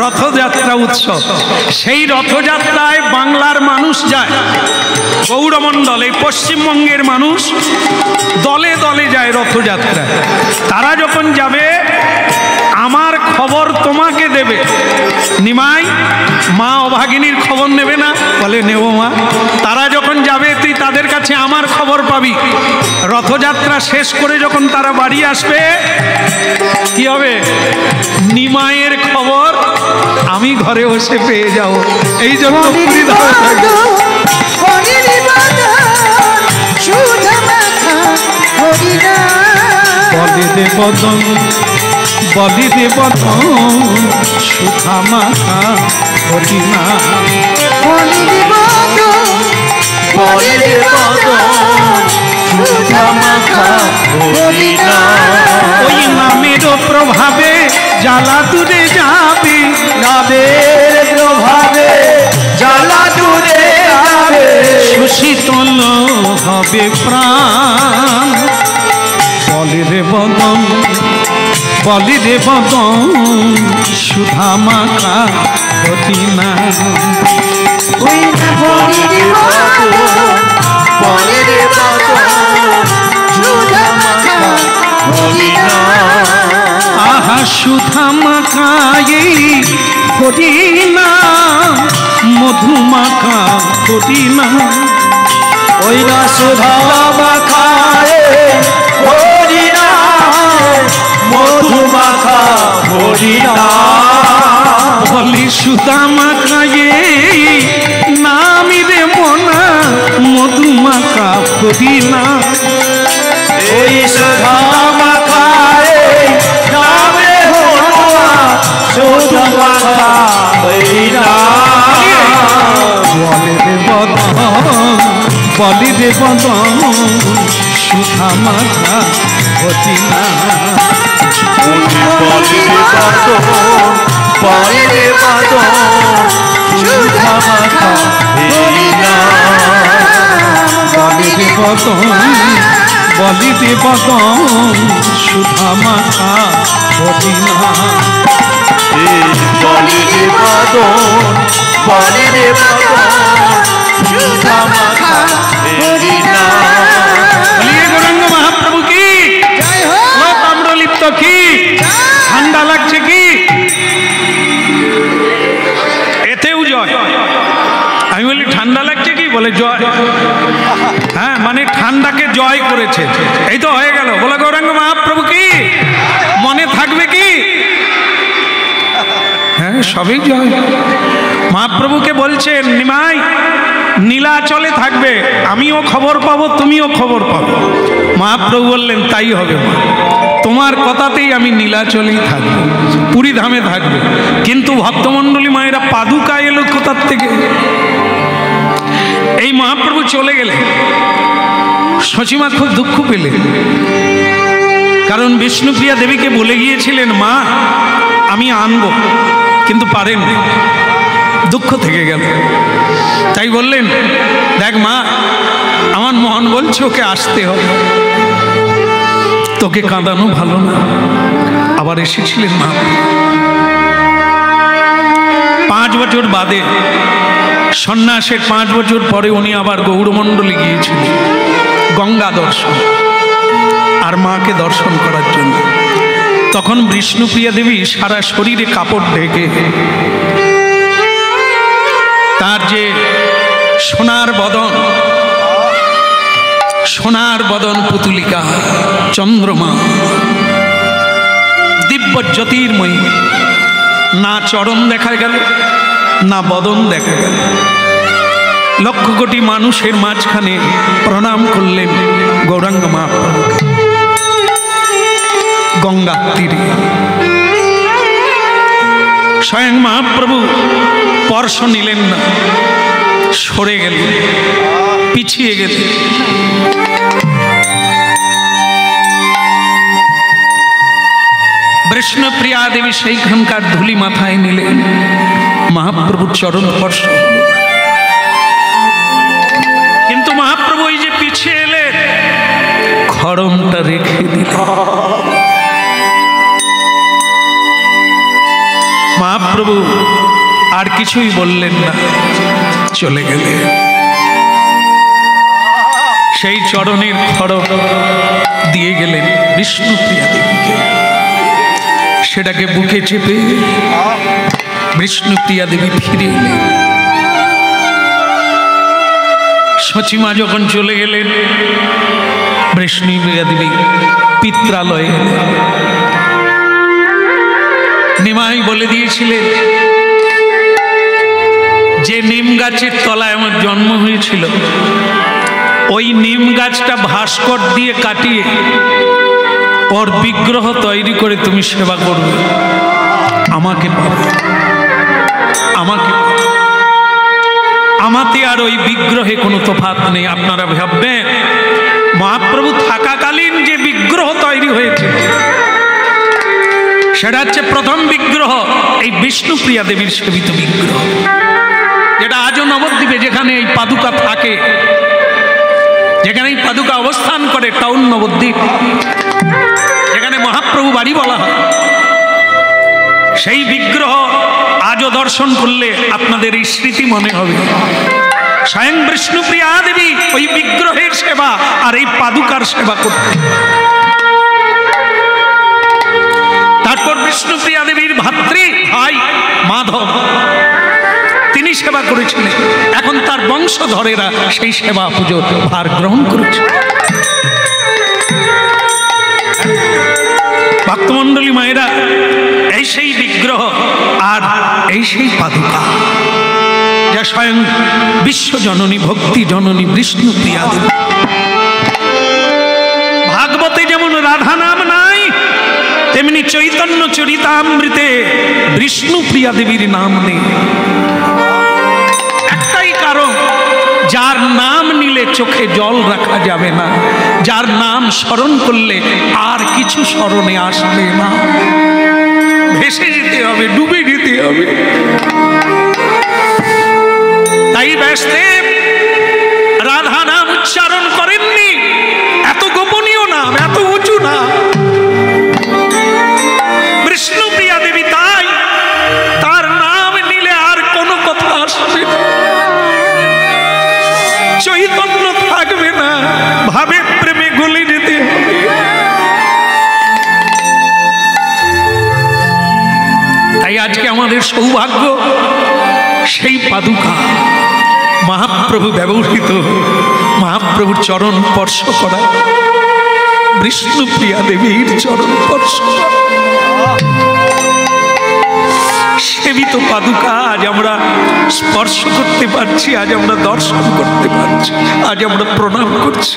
রথযাত্রা উৎসব। সেই রথযাত্রায় বাংলার মানুষ যায়, গৌরমণ্ডল, এই পশ্চিমবঙ্গের মানুষ দলে দলে যায় রথযাত্রায়। তারা যখন যাবে আমার খবর তোমাকে দেবে। নিমাই মা অভাগিনীর খবর নেবে না? বলে নেব মা। তারা যখন যাবে তুই তাদের কাছে আমার খবর পাবি। রথযাত্রা শেষ করে যখন তারা বাড়ি আসবে কি হবে? নিমাইয়ের খবর আমি ঘরে বসে পেয়ে যাও। এই জন্য বলে দে বদন, বলে দে বদন, সুধামাখা হরি নাম। বলে রে বদন, বলে রে বদন, সুধামাখা হরি নাম। ওই নামের প্রভাবে জ্বালা দূরে যাবে, নামের প্রভাবে জ্বালা দূরে যাবে, সুশীতল হবে প্রাণ। বলে রে বদন, বলে রে বদন, সুধামাখা হরি নাম। ওই না হরির মতন বনের মতন সুধা মাখা হরি নাম। আহা সুধা মাখায়ে হরি নাম, মধু মাখা হরি নাম। ওই না সুধা মাখায়ে হরি নাম, মধু মাখা হরি নাম। বলি সুধা মাখায়ে নামি রে মনা, মধু মাখা হরি নাম। ওই সুধা মাখায়ে নাম রে হনুয়া, সুধা মাখা হরি নাম। বলে রে বদন, বলি রে বদন, সুধা মাখা হরি নাম। বনের মতন বনের মতন সুধা মাখা হরি নাম। বলি রে বদন, বলি রে বদন, সুধা মাখা হরি নাম। বনের মতন বনের মতন সুধা মাখা হরি নাম। বলিয়ে গৌরাঙ্গ মহাপ্রভু কি, ও তাম্রলিপ্ত কি, ঠান্ডা লাগছে কি? এতেও জয়। আমি বলি ঠান্ডা লাগছে কি? বলে জয়। হ্যাঁ, মানে ঠান্ডাকে জয় করেছে, এই তো হয়ে গেল। বলে গৌরাঙ্গ মহাপ্রভু কি, মনে থাকবে কি? হ্যাঁ, সবই জয়। মহাপ্রভুকে বলছেন নিমাই নীলাচলে থাকবে, আমিও খবর পাবো, তুমিও খবর পাবো। মহাপ্রভু বললেন তাই হবে মা, তোমার কথাতেই আমি নীলাচলেই থাকবো, পুরী ধামে থাকবো। কিন্তু ভক্তমণ্ডলী মায়েরা পাদুকা এলো কোথার থেকে? এই মহাপ্রভু চলে গেলে সচিমা খুব দুঃখ পেলেন, কারণ বিষ্ণুপ্রিয়া দেবীকে বলে গিয়েছিলেন মা আমি আনবো, কিন্তু পারেন, দুঃখ থেকে গেল। তাই বললেন দেখ মা, আমার মন বলছে ওকে আসতে হবে, তোকে কাঁদানো ভালো না। আবার এসেছিলেন মা। 5 বছর বাদে, সন্ন্যাসের 5 বছর পরে উনি আবার গৌরমণ্ডলে গিয়েছিলেন গঙ্গা দর্শন আর মাকে দর্শন করার জন্য। তখন বিষ্ণুপ্রিয়া দেবী সারা শরীরে কাপড় ঢেকে, তার যে সোনার বদন পুতুলিকা চন্দ্রমা, দিব্য জ্যোতির্ময়ী, না চরণ দেখা গেল না বদন দেখা গেল। লক্ষ কোটি মানুষের মাঝখানে প্রণাম করলেন গৌরাঙ্গ মহাপ্রভুকে গঙ্গার তীরে। স্বয়ং মহাপ্রভু স্পর্শ নিলেন না, সরে গেলেন, পিছিয়ে গেলেন। বিষ্ণুপ্রিয়া দেবী সেইখানকার ধুলি মাথায় নিলেন, মহাপ্রভুর চরণ স্পর্শ। কিন্তু মহাপ্রভু এই যে পিছিয়ে এলেন, খড়মটা রেখে দিলেন। মহাপ্রভু আর কিছুই বললেন না, চলে গেলেন। সেই চরণের খড়ম দিয়ে গেলেন বিষ্ণুপ্রিয়া দেবীকে। সেটাকে বুকে চেপে বিষ্ণুপ্রিয়া দেবী ফিরে এলেন। সচিমা যখন চলে গেলেন, বিষ্ণুপ্রিয়া দেবী পিত্রালয়ে এলেন। নিমাই বলে দিয়েছিলেন যে নিম গাছের তলায় আমার জন্ম হয়েছিল, ওই নিম গাছটা ভাস্কর দিয়ে কাটিয়ে ওর বিগ্রহ তৈরি করে তুমি সেবা করবে, আমাকে পাবে, আমাকে পাবে। আমাতে আর ওই বিগ্রহে কোনো তফাৎ নেই। আপনারা ভাববেন মহাপ্রভু থাকাকালীন যে বিগ্রহ তৈরি হয়েছে, সেটা হচ্ছে প্রথম বিগ্রহ এই বিষ্ণুপ্রিয়া দেবীর সেবিত বিগ্রহ, যেটা আজও নবদ্বীপে যেখানে এই পাদুকা থাকে, যেখানে এই পাদুকা অবস্থান করে, টাউন নবদ্বীপ, যেখানে মহাপ্রভু বাড়ি বলা হয়, সেই বিগ্রহ আজও দর্শন করলে আপনাদের এই স্মৃতি মনে হবে। স্বয়ং বিষ্ণুপ্রিয়া দেবী ওই বিগ্রহের সেবা আর এই পাদুকার সেবা করতেন। তারপর বিষ্ণুপ্রিয়া দেবীর ভাতৃ ভাই মাধব তিনি সেবা করেছিলেন। এখন তার বংশধরেরা সেই সেবা পুজো ভার গ্রহণ করেছে। ভক্তমণ্ডলী মায়েরা, এই সেই বিগ্রহ আর এই সেই পাদুকা যা স্বয়ং বিশ্বজননী ভক্তি জননী বিষ্ণুপ্রিয়া দেবী। ভাগবতে যেমন রাধা নাম নাই, তেমনি চৈতন্য চরিতামৃতে বিষ্ণুপ্রিয়া দেবীর নাম নেই। একটাই কারণ, যার নাম নিলে চোখে জল রাখা যাবে না, যার নাম স্মরণ করলে আর কিছু স্মরণে আসবে না, ভেসে যেতে হবে, ডুবে যেতে হবে। তাই ব্যাসদেব রাধা নাম উচ্চারণ করেননি। এত গোপনীয় নাম, এত উঁচু নাম বিষ্ণুপ্রিয়া দেবী, তাই তার নাম নিলে আর কোনো কথা আসবে না, চৈতন্য থাকবে না, ভাবে প্রেমে গলে যেতে হবে। তাই আজকে আমাদের সৌভাগ্য সেই পাদুকা মহাপ্রভু ব্যবহৃত, মহাপ্রভুর চরণ স্পর্শ করা, বিষ্ণুপ্রিয়া দেবীর চরণ স্পর্শ করা, সেবিত পাদুকা আজ আমরা স্পর্শ করতে পারছি, আজ আমরা দর্শন করতে পারছি, আজ আমরা প্রণাম করছি।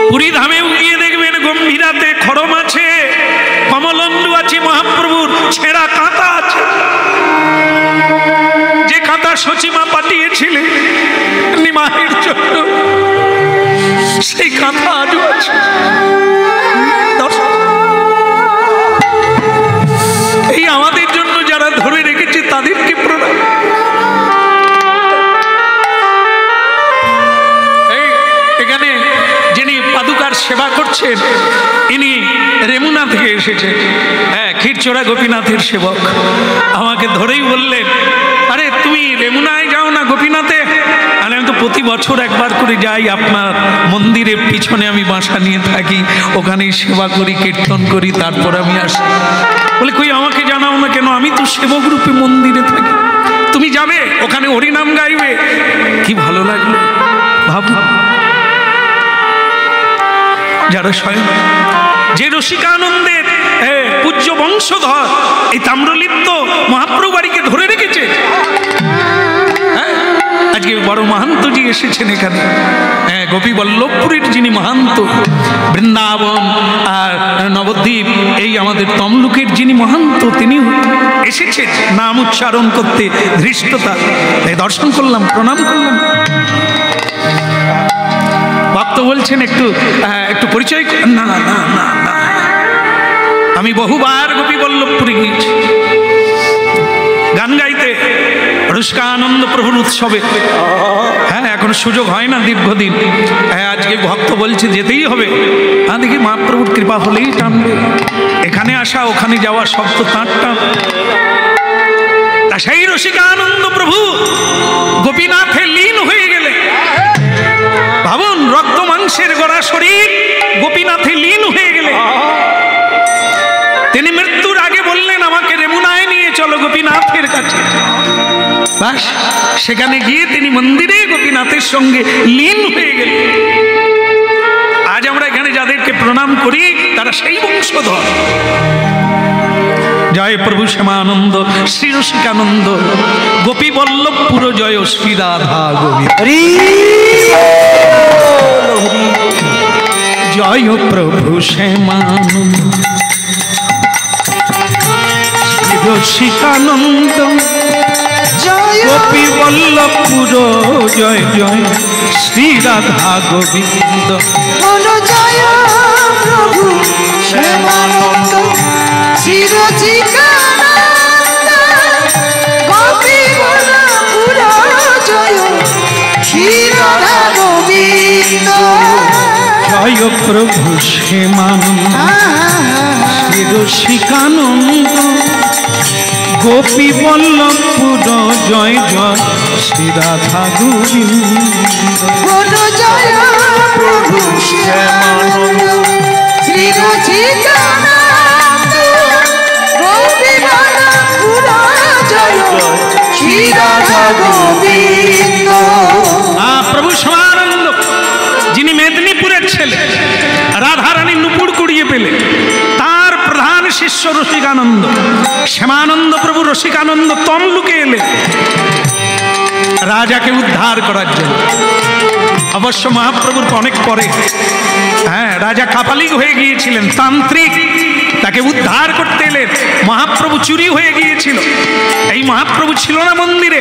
পুরী ধামেও গিয়ে দেখবেন গম্ভীরাতে খড়ম আছে, কমলন্দু আছে, মহাপ্রভুর ছেঁড়া কাঁথা আছে। যে কাঁথা সচিমা পাঠিয়েছিলেন নিমাহের জন্য, সেই কাঁথা আজও আছে। এই আমাদের জন্য যারা ধরে রেখেছে তাদেরকে প্রণাম। এখানে যিনি পাদুকার সেবা করছেন ইনি রেমুনা থেকে এসেছেন। হ্যাঁ, ক্ষীরচোরা গোপীনাথের সেবক। আমাকে ধরেই বললেন, আরে তুমি রেমুনায় যাও না গোপীনাথে? আমি তো প্রতি বছর একবার করে যাই, আপনার মন্দিরের পিছনে আমি বাসা নিয়ে থাকি, ওখানেই সেবা করি, কীর্তন করি, তারপর আমি আসি। বলে, কই আমাকে জানাও না কেন? আমি তো সেবক রূপে মন্দিরে থাকি। তুমি যাবে, ওখানে হরিনাম গাইবে। কি ভালো লাগলো ভাব। যারা স্বয়ং যে রসিকানন্দের পূজ্য বংশধর, এই তাম্রলিপ্ত মহাপ্রভু বাড়িকে ধরে রেখেছে। আজকে বড় মাহান্তজি এসেছেন এখানে। গোপী বল্লভপুরীর যিনি মাহান্ত, বৃন্দাবন আর নবদ্বীপ এই আমাদের তমলুকের যিনি মাহান্ত, তিনি এসেছেন নাম উচ্চারণ করতে ধৃষ্টতা। তাই দর্শন করলাম, প্রণাম করলাম। ভক্ত বলছেন একটু পরিচয়। না না না না না, আমি বহুবার গোপী বল্লভপুরে গিয়েছি গান গাইতে, রসিকানন্দ প্রভুর উৎসবে। হ্যাঁ, এখন সুযোগ হয় না দীর্ঘদিন। হ্যাঁ, আজকে ভক্ত বলছে যেতেই হবে। হ্যাঁ, দেখি মহাপ্রভুর কৃপা হলেই টানবে। এখানে আসা ওখানে যাওয়া সব তো তাঁর টান। তা সেই রসিকানন্দ প্রভু গোপীনাথে লীন হয়ে গেলে, ভাবুন, রক্ত মাংসের গড়া শরীর গোপীনাথে লীন হয়ে গেলে, তিনি মৃত্যুর আগে বললেন, আমাকে রেমুনায় নিয়ে চলো গোপীনাথের কাছে। বাস, সেখানে গিয়ে তিনি মন্দিরে গোপীনাথের সঙ্গে লীন হয়ে গেলেন। আজ আমরা এখানে যাদেরকে প্রণাম করি তারা সেই বংশধর। জয় প্রভু শ্যামানন্দ, শ্রী রসিকানন্দ, গোপী বল্লভপুর জয় শ্রী রাধা গোবিন্দ। জয় প্রভু শ্যামানন্দ, শ্রী রসিকানন্দ, গোপী বল্লভপুর জয় জয় শ্রী রাধা গোবিন্দ। জয় প্রভু শ্যামানন্দ, শ্রী রসিকানন্দ, গোপী বল্লভপুর জয় শ্রী রাধা গোবিন্দ। জয় প্রভু শ্যামানন্দ শ্রী রসিকানন্দ গোপী বল্লভপুর জয় জয় শ্রী রাধা গোবিন্দ বলো জয় প্রভু শ্যামানন্দ শ্রী রসিকানন্দ গোপী বল্লভপুর জয় শ্রী রাধা গোবিন্দ। প্রভু শ্যামানন্দ যিনি মেদিনীপুরের ছেলে, রাধারানী নুপুর কুড়িয়ে পেলে, তার প্রধান শিষ্য রসিকানন্দ। শ্যামানন্দ প্রভু রসিকানন্দ তমলুকে এলে রাজাকে উদ্ধার করার জন্য। অবশ্য মহাপ্রভুর অনেক পরে, হ্যাঁ, রাজা কাপালিক হয়ে গিয়েছিলেন, তান্ত্রিক, তাকে উদ্ধার করতে এলেন। মহাপ্রভু চুরি হয়ে গিয়েছিল, এই মহাপ্রভু ছিল না মন্দিরে,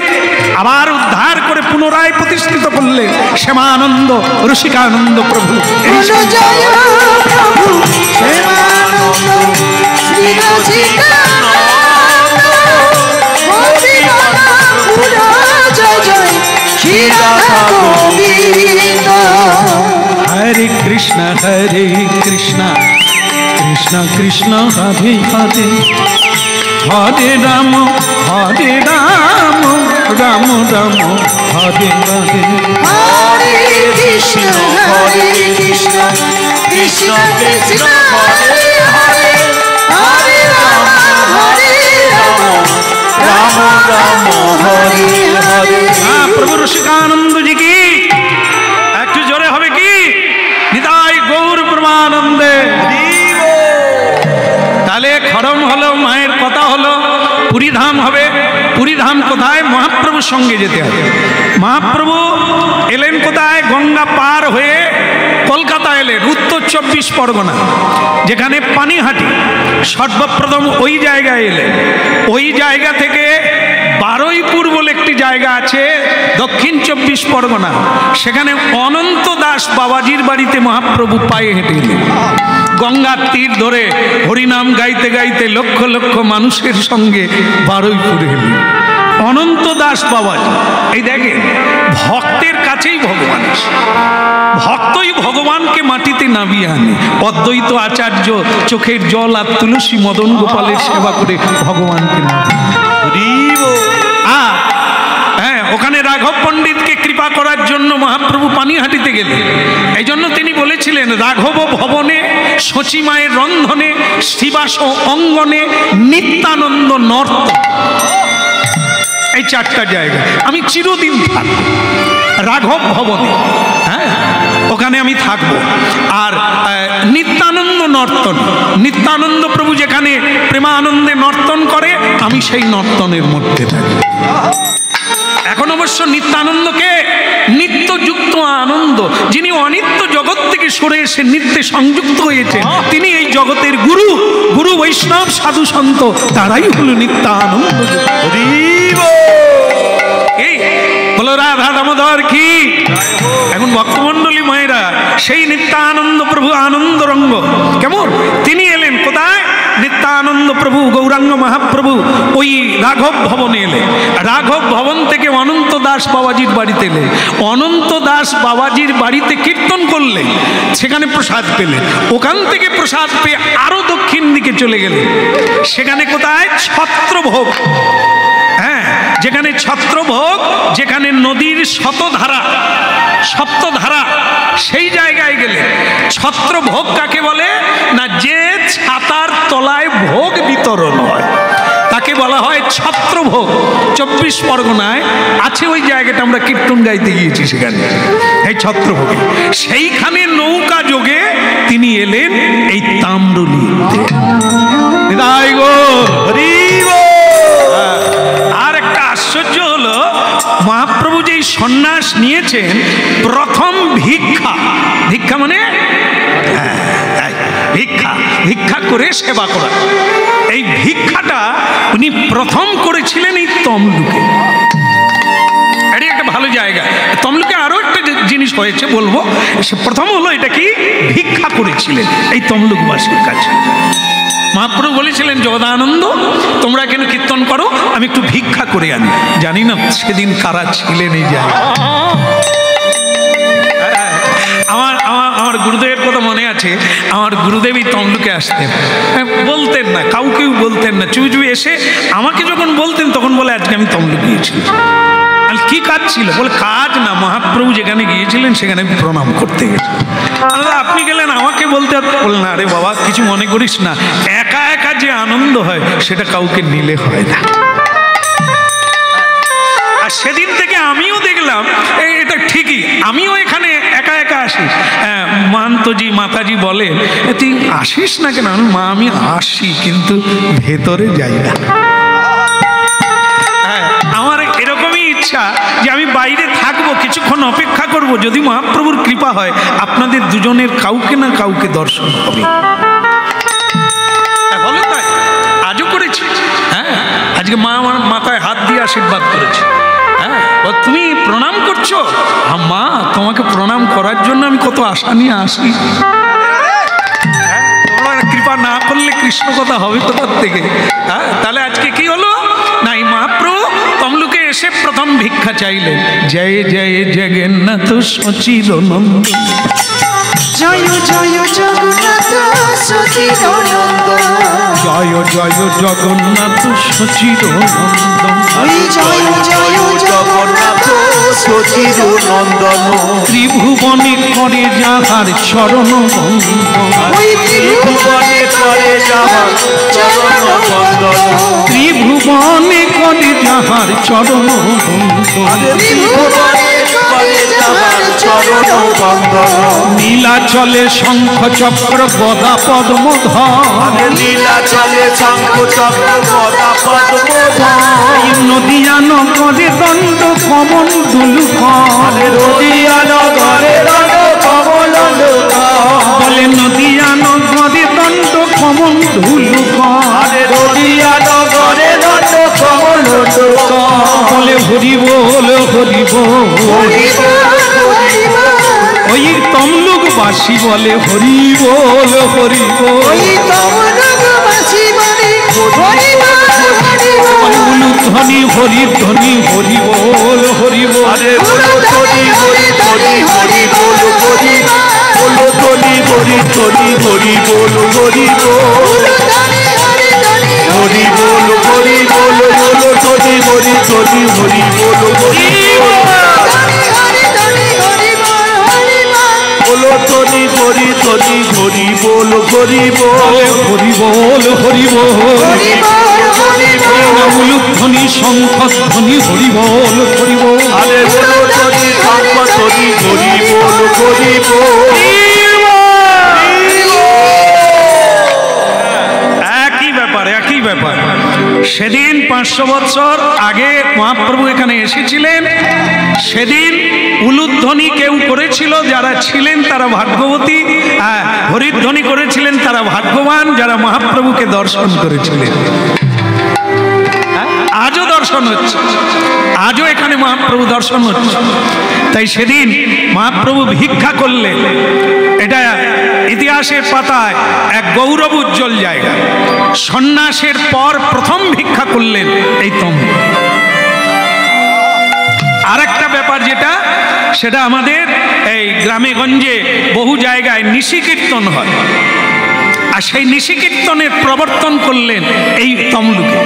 আবার উদ্ধার করে পুনরায় প্রতিষ্ঠিত করলেন শ্যামানন্দ রসিকানন্দ প্রভু। বলো জয় প্রভু শ্যামানন্দ শ্রী রসিকানন্দ গোপী বল্লভপুর জয় জয় শ্রী রাধা গোবিন্দ। হরে কৃষ্ণ কৃষ্ণ কৃষ্ণ হরে হরে হরে রাম রাম রাম হরে হরে। হরে কৃষ্ণ কৃষ্ণ কৃষ্ণ হরে হরে হরে রাম রাম রাম হরে হরে। প্রভু রসিকানন্দ জি কি একটু জোরে হবে কি? নিতাই গৌর প্রেমানন্দে। তাহলে খড়ম হলো, মায়ের কথা হলো, পুরীধাম হবে। পুরীধাম কোথায়? মহাপ্রভুর সঙ্গে যেতে হবে। মহাপ্রভু এলেন কোথায়? গঙ্গা পার হয়ে কলকাতা এলেন, উত্তর 24 পরগনা, যেখানে পানিহাটি। সর্বপ্রথম ওই জায়গায় এলেন। ওই জায়গা থেকে বারুইপুর বলে একটি জায়গা আছে দক্ষিণ 24 পরগনা, সেখানে অনন্ত দাস বাবাজির বাড়িতে মহাপ্রভু পায়ে হেঁটে এলেন। গঙ্গার তীর ধরে হরিনাম গাইতে গাইতে লক্ষ লক্ষ মানুষের সঙ্গে বারুইপুরে এলেন অনন্ত দাস বাবাজি। এই দেখেন, ভক্তের কাছেই ভগবান, ভক্তই ভগবানকে মাটিতে নামিয়ে আনে। অদ্বৈত আচার্য চোখের জল আর তুলসী মদন গোপালের সেবা করে ভগবানকে হ্যাঁ, ওখানে রাঘব পণ্ডিতকে কৃপা করার জন্য মহাপ্রভু পানিহাটিতে গেলেন। এই জন্য তিনি বলেছিলেন, রাঘব ভবনে, শচী মায়ের রন্ধনে, শ্রীবাস অঙ্গনে, নিত্যানন্দ নর্ত। এই 4টা জায়গা আমি চিরদিন থাকবো। রাঘব ভবনে, হ্যাঁ, ওখানে আমি থাকবো। আর নিত্যানন্দ নর্তন, নিত্যানন্দ প্রভু যেখানে প্রেমানন্দে নর্তন করে, আমি সেই নর্তনের মধ্যে থাকি। এখন অবশ্য নিত্যানন্দকে নিত্যযুক্ত আনন্দ, যিনি অনিত্য জগৎ থেকে সরে এসে নিত্যে সংযুক্ত হয়েছে, তিনি এই জগতের গুরু। গুরু বৈষ্ণব সাধু সন্ত তারাই হলো নিত্যানন্দ। এই বলো রাধা দামোদর কি। এখন ভক্তমণ্ডলী মায়েরা সেই নিত্যানন্দ প্রভু আনন্দ রঙ্গ কেমন, তিনি এলেন কোথায়? নিত্যানন্দ প্রভু গৌরাঙ্গ মহাপ্রভু ওই রাঘব ভবনে এলেন। রাঘব ভবন থেকে অনন্ত দাস বাবাজির বাড়িতে এলেন। অনন্ত দাস বাবাজির বাড়িতে কীর্তন করলেন, সেখানে প্রসাদ পেলেন। ওখান থেকে প্রসাদ পেয়ে আরো দক্ষিণ দিকে চলে গেলেন। সেখানে কোথায়? ছত্রভোগ। হ্যাঁ, যেখানে ছত্রভোগ, যেখানে নদীর শতধারা, সপ্তধারা, সেই জায়গায় গেলে ছত্রভোগ কাকে বলে না? যে ছাতার তলায় ভোগ বিতরণ হয় তাকে বলা হয় ছত্রভোগ। 24 পরগনায় আছে ওই জায়গাটা, আমরা কীর্তন গাইতে গিয়েছি সেখানে, এই ছত্রভোগে। সেইখানে নৌকা যোগে তিনি এলেন এই তাম্রলিপ্তে। আর একটা আশ্চর্য হলো, মহাপ্রভু যেই সন্ন্যাস নিয়েছেন, প্রথম ভিক্ষা, ভিক্ষা মানে ভিক্ষা, ভিক্ষা করে সেবা করা, এই ভিক্ষাটা উনি প্রথম করেছিলেন এই তমলুকে। এটি একটা ভালো জায়গা। তমলুকে আরো একটা জিনিস হয়েছে বলবো, সে প্রথম হলো এটা কি, ভিক্ষা করেছিলেন এই তমলুকবাসীর কাছে। মহাপ্রভু বলেছিলেন, জগদানন্দ তোমরা কেন কীর্তন করো, আমি একটু ভিক্ষা করে আনি। জানি না সেদিন কারা ছিলেন এই জায়গায়। আমার আমার গুরুদেবের কথা মনে আছে, আমার গুরুদেবই তমলুকে আসতেন, বলতেন না, কাউকেও বলতেন না, চুপি চুপি এসে আমাকে যখন বলতেন তখন বলে আজকে আমি তমলুকে গিয়েছিলাম। আর কি কাজ ছিল? বলে কাজ না, মহাপ্রভু যেখানে গিয়েছিলেন সেখানে আমি প্রণাম করতে গেছি। আপনি গেলেন আমাকে বলতে, বল না রে বাবা কিছু মনে করিস না, একা একা যে আনন্দ হয় সেটা কাউকে নিলে হয় না। আর সেদিন থেকে আমিও দেখলাম এটা ঠিকই, আমিও এখানে একা একা আসি। মান্তজি মাতাজি বলে তুই আসিস না কেন? মা আমি আসি কিন্তু ভেতরে যাই না। আমার এরকমই ইচ্ছা যে আমি বাইরে থাকবো, কিছুক্ষণ অপেক্ষা করব, যদি মহাপ্রভুর কৃপা হয় আপনাদের দুজনের কাউকে না কাউকে দর্শন হবে। বলো তাই, আজও করেছি। হ্যাঁ, আজকে মা আমার মাথায় হাত দিয়ে আশীর্বাদ করেছে। হ্যাঁ, তুমি প্রণাম করছো? মা তোমাকে প্রণাম করার জন্য আমি কত আশা নিয়ে আসি। তোমরা কৃপা না করলে কৃষ্ণ কথা হবে কোথার থেকে? হ্যাঁ, তাহলে আজকে কি হলো না, এই মহাপ্রভু তমলুকে এসে প্রথম ভিক্ষা চাইলেন। জয় জয় জগন্নাথ সচিদানন্দ, জয় জয় জগন্নাথ সচিদানন্দ, জয় জয় জগন্নাথ সচিদানন্দ, জয় জয় জগন্নাথ সচিদানন্দন, ত্রিভুবনে করে যাহার চরণ বন্দন, ত্রিভুবনে করে যাহার চরণ বন্দন, ত্রিভুবনে করে যাহার চরণ বন্দন, ত্রিভুবনে করে যাহার চরণ বন্দন, নীলাচলে শঙ্খ চক্র গদা পদ্মধর, নীলাচলে শঙ্খ চক্র গদা পদ্মধর, নদিয়ান করে দণ্ড কমল দুলুকর, নদিয়ান করে দণ্ড কমল দুলুকর, বলে নদিয়ান করে দণ্ড কমল ধুলুকর, নদিয়ান করে দণ্ড কমল দুলুকর, বলে হরি বল হরি বল, ওই তমলুকবাসী বলে হরি বল হরি বল, ধ্বনি হরি ধ্বনি হরি বল হরি বল, ধ্বনি হরি ধ্বনি হরি বল হরি বল, ধ্বনি হরি ধ্বনি হরি বল হরি বল, হরি বল হরি বল, ধ্বনি হরি ধ্বনি হরি বল হরি বল, ধ্বনি হরি ধ্বনি হরি বল হরি বল, হরি বল হরি বল, ধ্বনি শঙ্খ ধ্বনি হরি বল হরি বল, আরে বলো ধ্বনি শঙ্খ ধ্বনি হরি বল হরি বল। একই ব্যাপার একই ব্যাপার। সেদিন 500 বছর আগে মহাপ্রভু এখানে এসেছিলেন, সেদিন উলুধ্বনি কেউ করেছিল, যারা ছিলেন তারা ভাগ্যবতী, হরিধ্বনি করেছিলেন তারা ভাগ্যবান, যারা মহাপ্রভুকে দর্শন করেছিলেন। আজও দর্শন হচ্ছে, আজও এখানে মহাপ্রভু দর্শন হচ্ছে। তাই সেদিন মহাপ্রভু ভিক্ষা করলেন, এটা ইতিহাসের পাতায় এক গৌরব উজ্জ্বল জায়গা। সন্ন্যাসের পর প্রথম ভিক্ষা করলেন এই তমলুক। আর একটা ব্যাপার যেটা, সেটা আমাদের এই গ্রামে গঞ্জে বহু জায়গায় নিশি কীর্তন হয়, আর সেই নিশি কীর্তনের প্রবর্তন করলেন এই তমলুকে।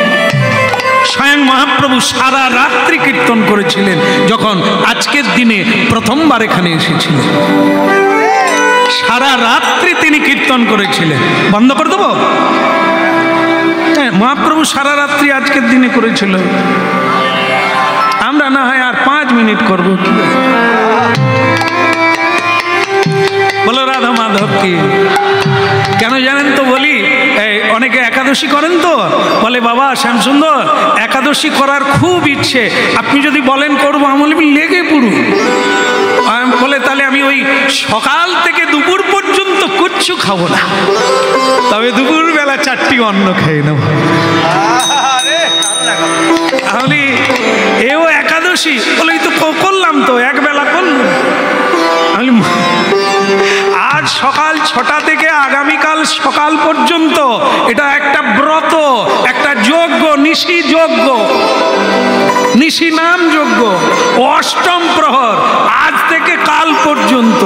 স্বয়ং মহাপ্রভু সারা রাত্রি কীর্তন করেছিলেন যখন আজকের দিনে প্রথমবার এখানে এসেছিলেন। সারা রাত্রি তিনি কীর্তন করেছিলেন। বন্ধ করে দেবো? হ্যাঁ, মহাপ্রভু সারা রাত্রি আজকের দিনে করেছিল। আমরা না হয় আর 5 মিনিট করবো। কি বলো রাধা মাধব কি? কেন জানেন তো বলি, অনেকে একাদশী করেন তো, বলে বাবা শ্যামসুন্দর একাদশী করার খুব ইচ্ছে, আপনি যদি বলেন করবো, আমি বলি লেগে পুরো। বলে তাহলে আমি ওই সকাল থেকে দুপুর পর্যন্ত কিচ্ছু খাবো না, তবে দুপুরবেলা 4টি অন্ন খেয়ে নেব। আমি এও একাদশী বলে তো করলাম, তো একবেলা করলাম। আমি আজ সকাল 6টা থেকে আগামীকাল সকাল পর্যন্ত এটা একটা ব্রত, একটা যজ্ঞ, নিশি যজ্ঞ, নিশি নাম যজ্ঞ, অষ্টম প্রহর, আজ থেকে কাল পর্যন্ত।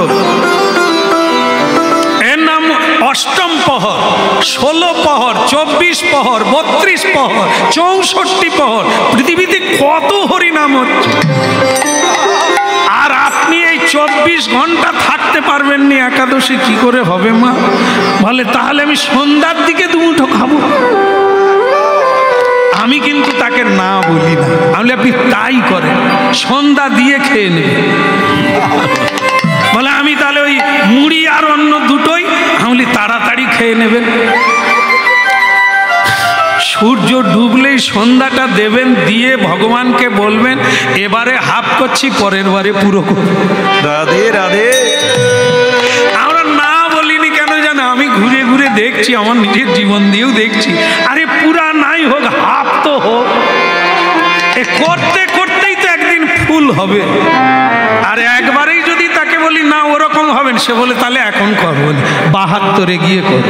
অষ্টম পহর, 16 পহর, 24 পহর, 32 পহর, 64 পহর, পৃথিবীতে কত হরিনাম হচ্ছে। আর আপনি এই 24 ঘন্টা থাকতে পারবেন না, একাদশী কি করে হবে মা? বলে তাহলে আমি সন্ধ্যার দিকে দুমুঠো খাবো। আমি কিন্তু তাকে না বলি না, আমি আপনি তাই করেন, সন্ধ্যা দিয়ে খেয়ে নেবেন। বলে আমি তাহলে ওই মুড়ি আর অন্য দুটোই, আমি তাড়াতাড়ি খেয়ে নেবেন। সূর্য ডুবলেই সন্ধ্যাটা দেবেন, দিয়ে ভগবানকে বলবেন এবারে হাফ করছি, পরের বারে পুরো করব। রাধে রাধে। আমরা না বলিনি কেন জানো? আমি ঘুরে ঘুরে দেখছি, আমার নিজের জীবন দিয়েও দেখছি, আরে পুরা নাই হোক, হাফ তো হোক। এ করতে করতেই তো একদিন ফুল হবে। আর একবারেই যদি তাকে বলি না ওরকম হবেন, সে বলে তাহলে এখন করবো না, 72-এ গিয়ে করব।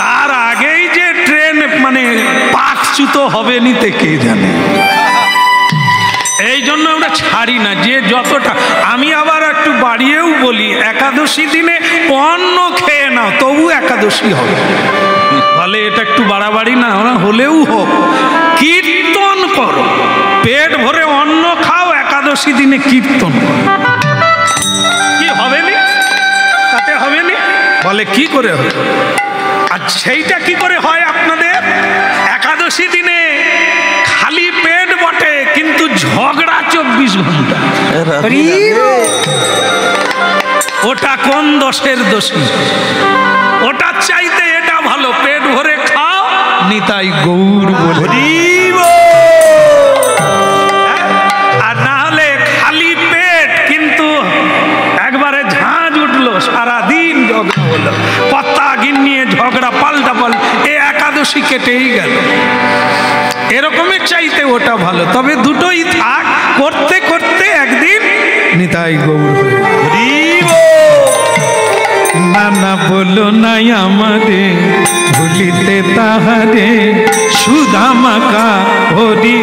তার আগেই যে ট্রেন মানে পাকচ্যুত হবে নিতে কে জানে। এই জন্য আমরা ছাড়ি না, যে যতটা। আমি আবার একটু বাড়িয়েও বলি, একাদশী দিনে অন্ন খেয়ে নাও, তবু একাদশী হবে। বলে এটা একটু বাড়াবাড়ি না, হলেও হোক, কীর্তন করো, পেট ভরে অন্ন খাও, একাদশী দিনে কীর্তন করো। কি হবে নি? তাতে হবে নি? বলে কি করে হবে? আর সেইটা কি করে হয় আপনাদের? একাদশী দিনে খালি পেট বটে, কিন্তু ঝগড়া 24 ঘন্টা। ওটা কোন দোষের দোষী? ওটার চাইতে এটা ভালো, পেট ভরে খাও, নিতাই গৌর বলে। আর না হলে খালি পেট, কিন্তু একবারে ঝাঁঝ উঠলো, সারাদিন ঝগড়া হলো, পত্তা গিন্নিয়ে ঝগড়া পাল্টা পাল্টা, এ একাদশী কেটেই গেল। এরকমের চাইতে ওটা ভালো। তবে দুটোই থাক, করতে করতে একদিন নিতাই গৌর। না না বলো নাই আমাদের ভুলিতে তাহারে, সুধা মাখা হরি।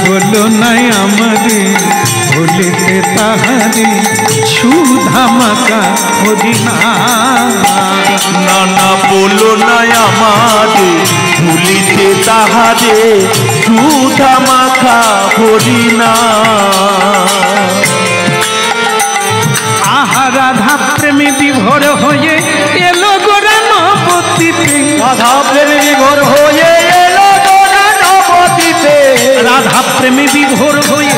বলো নাই আমাদের ভুলিতে তাহারে, সুধা মাখা হরি না। না না বলো নাই আমাদের ভুলিতে তাহারে, সুধা মাখা হরি না। আহা রাধা প্রেমে বিভোর হয়ে এলো গোরা নবদ্বীপে, রাধা প্রেমে বিভোর হয়ে এলো গোরা নবদ্বীপে, রাধা প্রেমে বিভোর হয়ে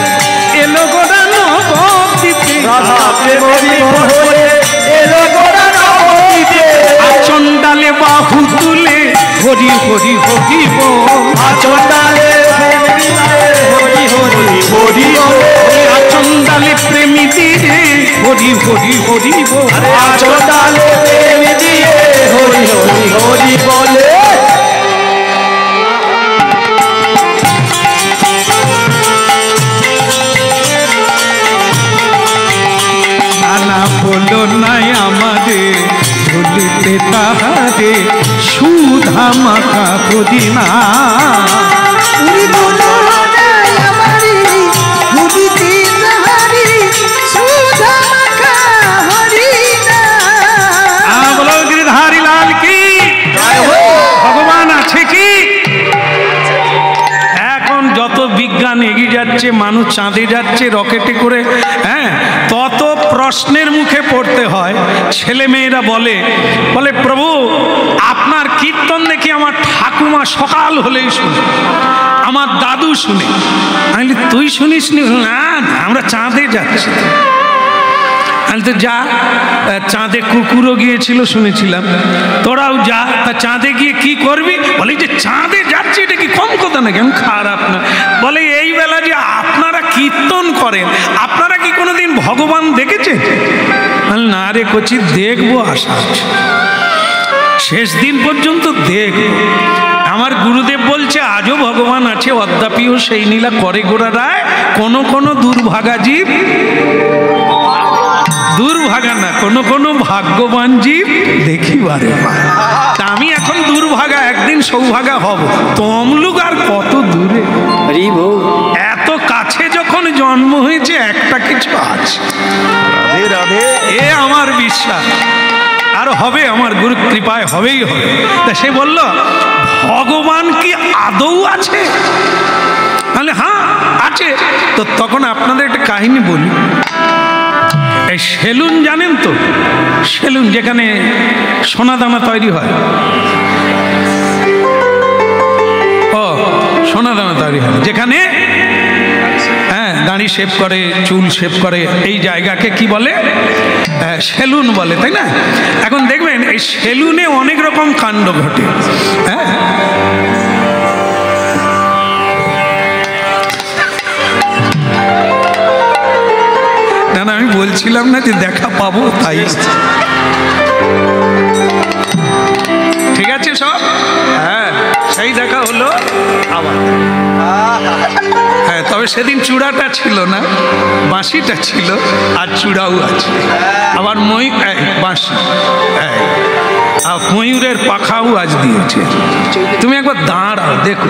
এলো গোরা নবদ্বীপে, রাধা প্রেমে বিভোর হয়ে এলো গোরা নবদ্বীপে। চণ্ডালে বাহু তুলে হরি হরি হরি বল, চণ্ডালে হরি হরি হরি বল, চণ্ডালে প্রেমী দিয়ে হরি হরি হরি বল, চণ্ডালে প্রেমী দিয়ে হরি হরি হরি বলে। নানা বলো নাই আমাদের ভুলিতে তাহারে, সুধা মাখা হরি না। বলো গিরিধারী লাল কি, ভগবান আছে কি? এখন যত বিজ্ঞান এগিয়ে যাচ্ছে, মানুষ চাঁদে যাচ্ছে রকেটে করে, হ্যাঁ, তত প্রশ্নের মুখে পড়তে হয়। ছেলে মেয়েরা বলে বলে প্রভু আপনার কীর্তন দেখি আমার ঠাকুমা সকাল হলেই শুনে, আমার দাদু শুনে। আমি বলি তুই শুনিস নি? না আমরা চাঁদে যাচ্ছি। আমি তো যা, চাঁদে কুকুরও গিয়েছিল শুনেছিলাম, তোরাও যা। তা চাঁদে গিয়ে কি করবি? বলে যে চাঁদে যাচ্ছি, এটা কি কম কথা নাকি? আমি খারাপ না। বলে এই বেলা যে আপনারা কীর্তন করেন, আপনারা কি কোনোদিন ভগবান দেখেছেন? না রে কচি, দেখবো, আশা আছে, শেষ দিন পর্যন্ত দেখব। আমার গুরুদেব বলছে আজও ভগবান আছে, অদ্যাপিও সেই নীলা করে গোড়া রায়। কোনো কোনো দুর্ভাগা জীব দুর্ভাগা না, কোনো কোনো ভাগ্যবান জীব দেখিবারে পায়। তা আমি এখন দুর্ভাগা, একদিন সৌভাগা হব। তমলুক আর কত দূরে, এত কাছে যখন জন্ম হয়েছে একটা কিছু আছে। রাধে রাধে। এ আমার বিশ্বাস, আর হবে, আমার গুরু কৃপায় হবেই হবে। তা সে বলল ভগবান কি আদৌ আছে? তাহলে হ্যাঁ আছে। তো তখন আপনাদের একটা কাহিনী বলি। এই সেলুন জানেন তো, সেলুন যেখানে সোনা দানা তৈরি হয়, ও সোনা দানা তৈরি হয় যেখানে, হ্যাঁ, দাড়ি শেভ করে, চুল শেভ করে, এই জায়গাকে কি বলে? সেলুন বলে, তাই না? এখন দেখবেন এই সেলুনে অনেক রকম কাণ্ড ঘটে। হ্যাঁ, না না, আমি বলছিলাম না যে দেখা পাবো তাই। ঠিক আছে সব, হ্যাঁ, সেই দেখা হলো আবার। হ্যাঁ, তবে সেদিন চূড়াটা ছিল না, বাঁশিটা ছিল, আর চূড়াও আছে। আবার বাঁশি, আর ময়ূরের পাখাও আজ দিয়েছে। তুমি একবার দাঁড়াও, দেখো।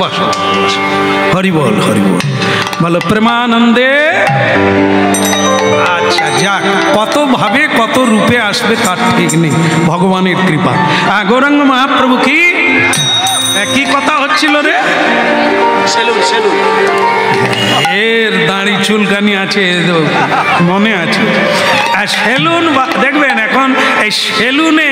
বসো, হরি বল, হরি বল, বলো প্রেমানন্দে। আচ্ছা যাক, কত ভাবে কত রূপে আসবে তার ঠিক নেই, ভগবানের কৃপা। গৌরাঙ্গ মহাপ্রভু কি কি কথা হচ্ছিল রে? Salon, salon. এর দাড়ি চুলকানি আছে, মনে আছে। আর সেলুন দেখবেন এখন এই সেলুনে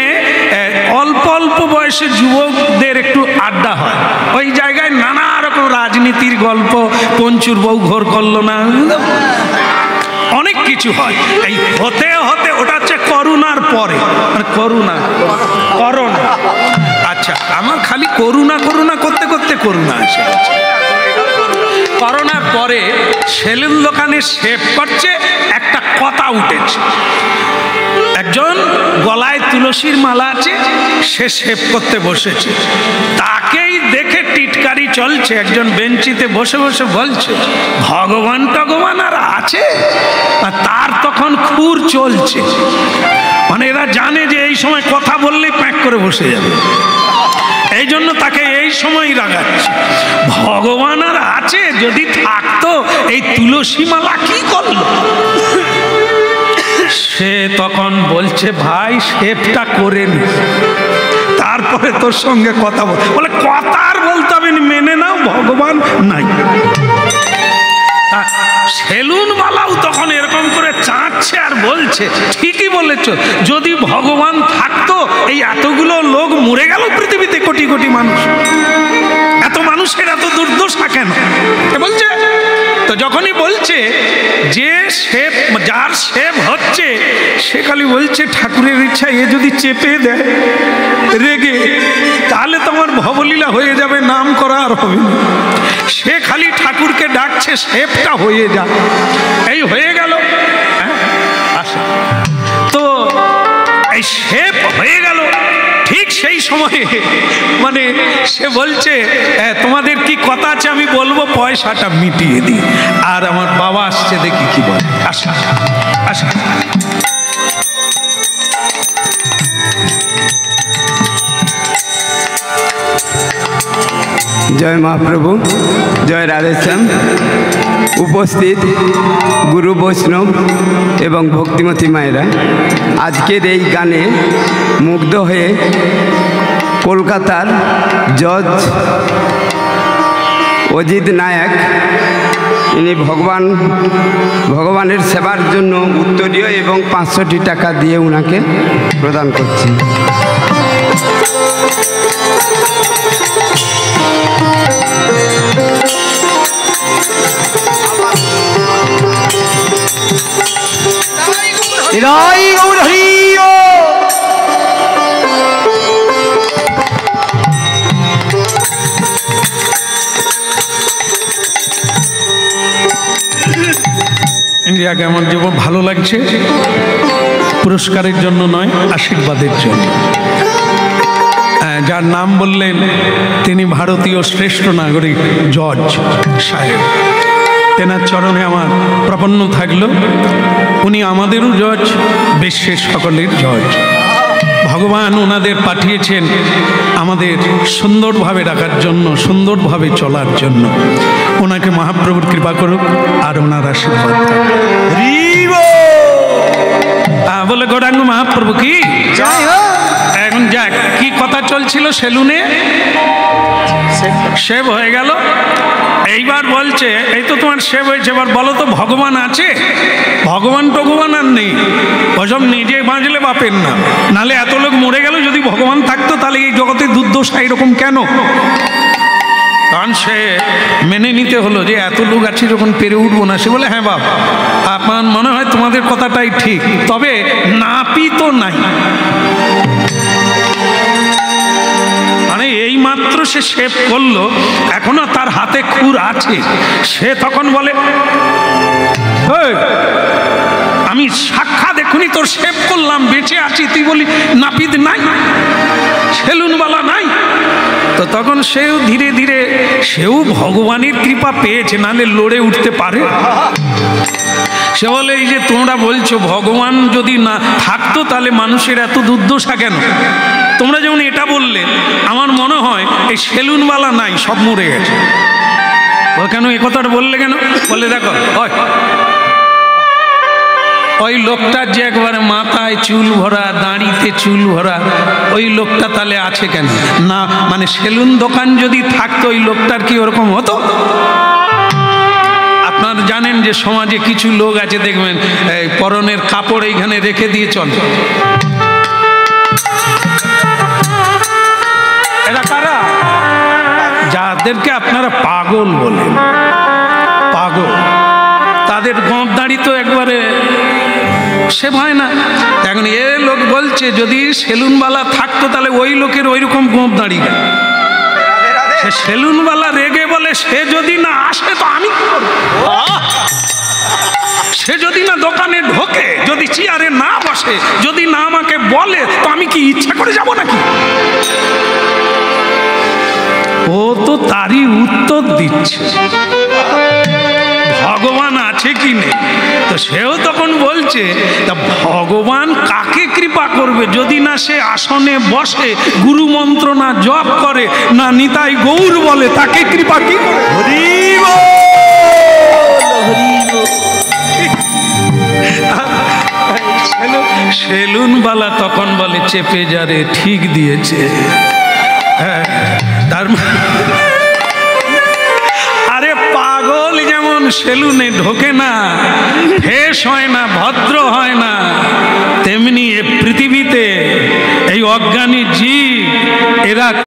অল্প অল্প বয়সে যুবকদের একটু আড্ডা হয়। ওই জায়গায় নানা রকম রাজনীতির গল্প, পঞ্চুর বউ ঘোর করলো না, অনেক কিছু হয়। এই হতে হতে ওটা হচ্ছে করোনার পরে, মানে করোনা। আচ্ছা, আমার খালি করোনা করোনা করতে করতে করোনা আসে। করোনার পরে সেলুন দোকানে শেভ করছে, একটা কথা উঠেছে। একজন গলায় তুলসীর মালা আছে, সে শেভ করতে বসেছে। তাকেই দেখে টিটকারি চলছে। একজন বেঞ্চিতে বসে বসে বলছে ভগবান টগবান আর আছে? আর তার তখন খুর চলছে, মানে এরা জানে যে এই সময় কথা বললেই প্যাক করে বসে যাবে, এই জন্য তাকে এই সময় রাগাচ্ছে। ভগবান আর আছে? যদি থাকতো এই তুলসী মালা কি করলো? সে তখন বলছে ভাই শেভটা করে নি, তারপরে তোর সঙ্গে কথা বলে। কথা আর বলতে হবে, মেনে নাও ভগবান নাই। সেলুন বালাও তখন এরকম করে চাঁদছে আর বলছে ঠিকই বলেছ, যদি ভগবান থাকতো এই এতগুলো লোক মরে গেল পৃথিবীতে, কোটি কোটি মানুষ, এত মানুষের এত দুর্দশা কেন? বলছে তো যখনই বলছে যে শেভ, যার শেভ হচ্ছে, সে খালি বলছে ঠাকুরের ইচ্ছা এ যদি চেপে দেয় রেগে, তাহলে তোমার ভবলীলা হয়ে যাবে, নাম করা আর হবে না। সে খালি ঠাকুরকে ডাকছে শেভটা হয়ে যা, এই হয়ে গেল। আচ্ছা, তো এই শেভ হয়ে গেল। ঠিক সেই সময়ে মানে সে বলছে তোমাদের কি কথা আছে আমি বলবো, পয়সাটা মিটিয়ে দিই। আর আমার বাবা আসছে, দেখি কি বলে। আচ্ছা আচ্ছা, জয় মহাপ্রভু, জয় রাধেশ্যাম। উপস্থিত গুরু বৈষ্ণব এবং ভক্তিমতী মায়েরা, আজকের এই গানে মুগ্ধ হয়ে কলকাতার জজ অজিত নায়ক, ইনি ভগবানের সেবার জন্য উত্তরীয় এবং 500টি টাকা দিয়ে উনাকে প্রদান করছি। হৃদয় গৌর হরি ইন্ডিয়াকে আমার জীবন ভালো লাগছে, পুরস্কারের জন্য নয়, আশীর্বাদের জন্য। যার নাম বললেন তিনি ভারতীয় শ্রেষ্ঠ নাগরিক জজ সাহেব। তেনার চরণে আমার প্রপন্ন থাকলো। উনি আমাদেরও জজ, বিশ্বের সকলের জজ। ভগবান ওনাদের পাঠিয়েছেন আমাদের সুন্দরভাবে রাখার জন্য, সুন্দরভাবে চলার জন্য। ওনাকে মহাপ্রভুর কৃপা করুক আর ওনার আশীর্বাদ থাকুক। বলে গৌরাঙ্গ মহাপ্রভু কি এখন যাক। কি কথা চলছিল সেলুনে? সেভ হয়ে গেল। এইবার বলছে এই তো তোমার সেভ হয়েছে, এবার বলো তো ভগবান আছে? ভগবান টগবান আর নেই, ওসব নিজে বাঁচলে বাপের না। নালে এত লোক মরে গেল, যদি ভগবান থাকতো তাহলে এই জগতে দুর্দশা এরকম কেন? কারণ সে মেনে নিতে হলো যে এত লোক আছে যখন পেরে উঠবো না। সে বলে হ্যাঁ বাপ, আপনার মনে হয় তোমাদের কথাটাই ঠিক, তবে নাপি তো নাই। মানে এই মাত্র সে সেভ করলো, এখনো তার হাতে খুর আছে। সে তখন বলে আমি সাক্ষাৎ এখনই তোর সেভ করলাম, বেঁচে আছি, তুই বলি নাপিত নাই, সেলুনওয়ালা নাই। তো তখন সেও ধীরে ধীরে সেও ভগবানের কৃপা পেয়েছে, নাহলে লড়ে উঠতে পারে? সে বলে এই যে তোমরা বলছো ভগবান যদি না থাকতো তাহলে মানুষের এত দুর্দশা কেন? তোমরা যেমন এটা বললে, আমার মনে হয় এই সেলুনওয়ালা নাই, সব মরে গেছে। কেন এ কথাটা বললে কেন? বলে দেখো ওই লোকটার যে একবারে মাথায় চুল ভরা, দাঁড়িতে চুল ভরা, ওই লোকটা তাহলে আছে কেন? না মানে সেলুন দোকান যদি থাকতো ওই লোকটার কি ওরকম হতো? আপনারা জানেন যে সমাজে কিছু লোক আছে দেখবেন এই পরনের কাপড় এইখানে রেখে দিয়ে চলে। এরা কারা? যাদেরকে আপনারা পাগল বলেন, পাগল। তাদের গোঁফ দাড়ি তো একবারে সেভ হয় না। এখন এ লোক বলছে যদি সেলুনওয়ালা থাকতো তাহলে ওই লোকের ওই রকম গোঁফ দাড়ি। সে সেলুনওয়ালা রেগে বলে সে যদি না আসে তো আমি কি করব? সে যদি না দোকানে ঢোকে, যদি চেয়ারে না বসে, যদি না আমাকে বলে, তো আমি কি ইচ্ছা করে যাব নাকি? ও তো তারই উত্তর দিচ্ছে ভগবান আছে কি নেই। তো সেও তখন বলছে তা ভগবান কাকে কৃপা করবে যদি না সে আসনে বসে, গুরু মন্ত্র না জপ করে, না নিতাই গৌর বলে, তাকে কৃপা কি করে? সেলুনওয়ালা তখন বলে চেপে যারে ঠিক দিয়েছে। হ্যাঁ, তার আরে পাগল যেমন সেলুনে ঢোকে না, ফ্রেশ হয় না, ভদ্র হয় না, তেমনি এ পৃথিবীতে এই অজ্ঞানী জীব এরা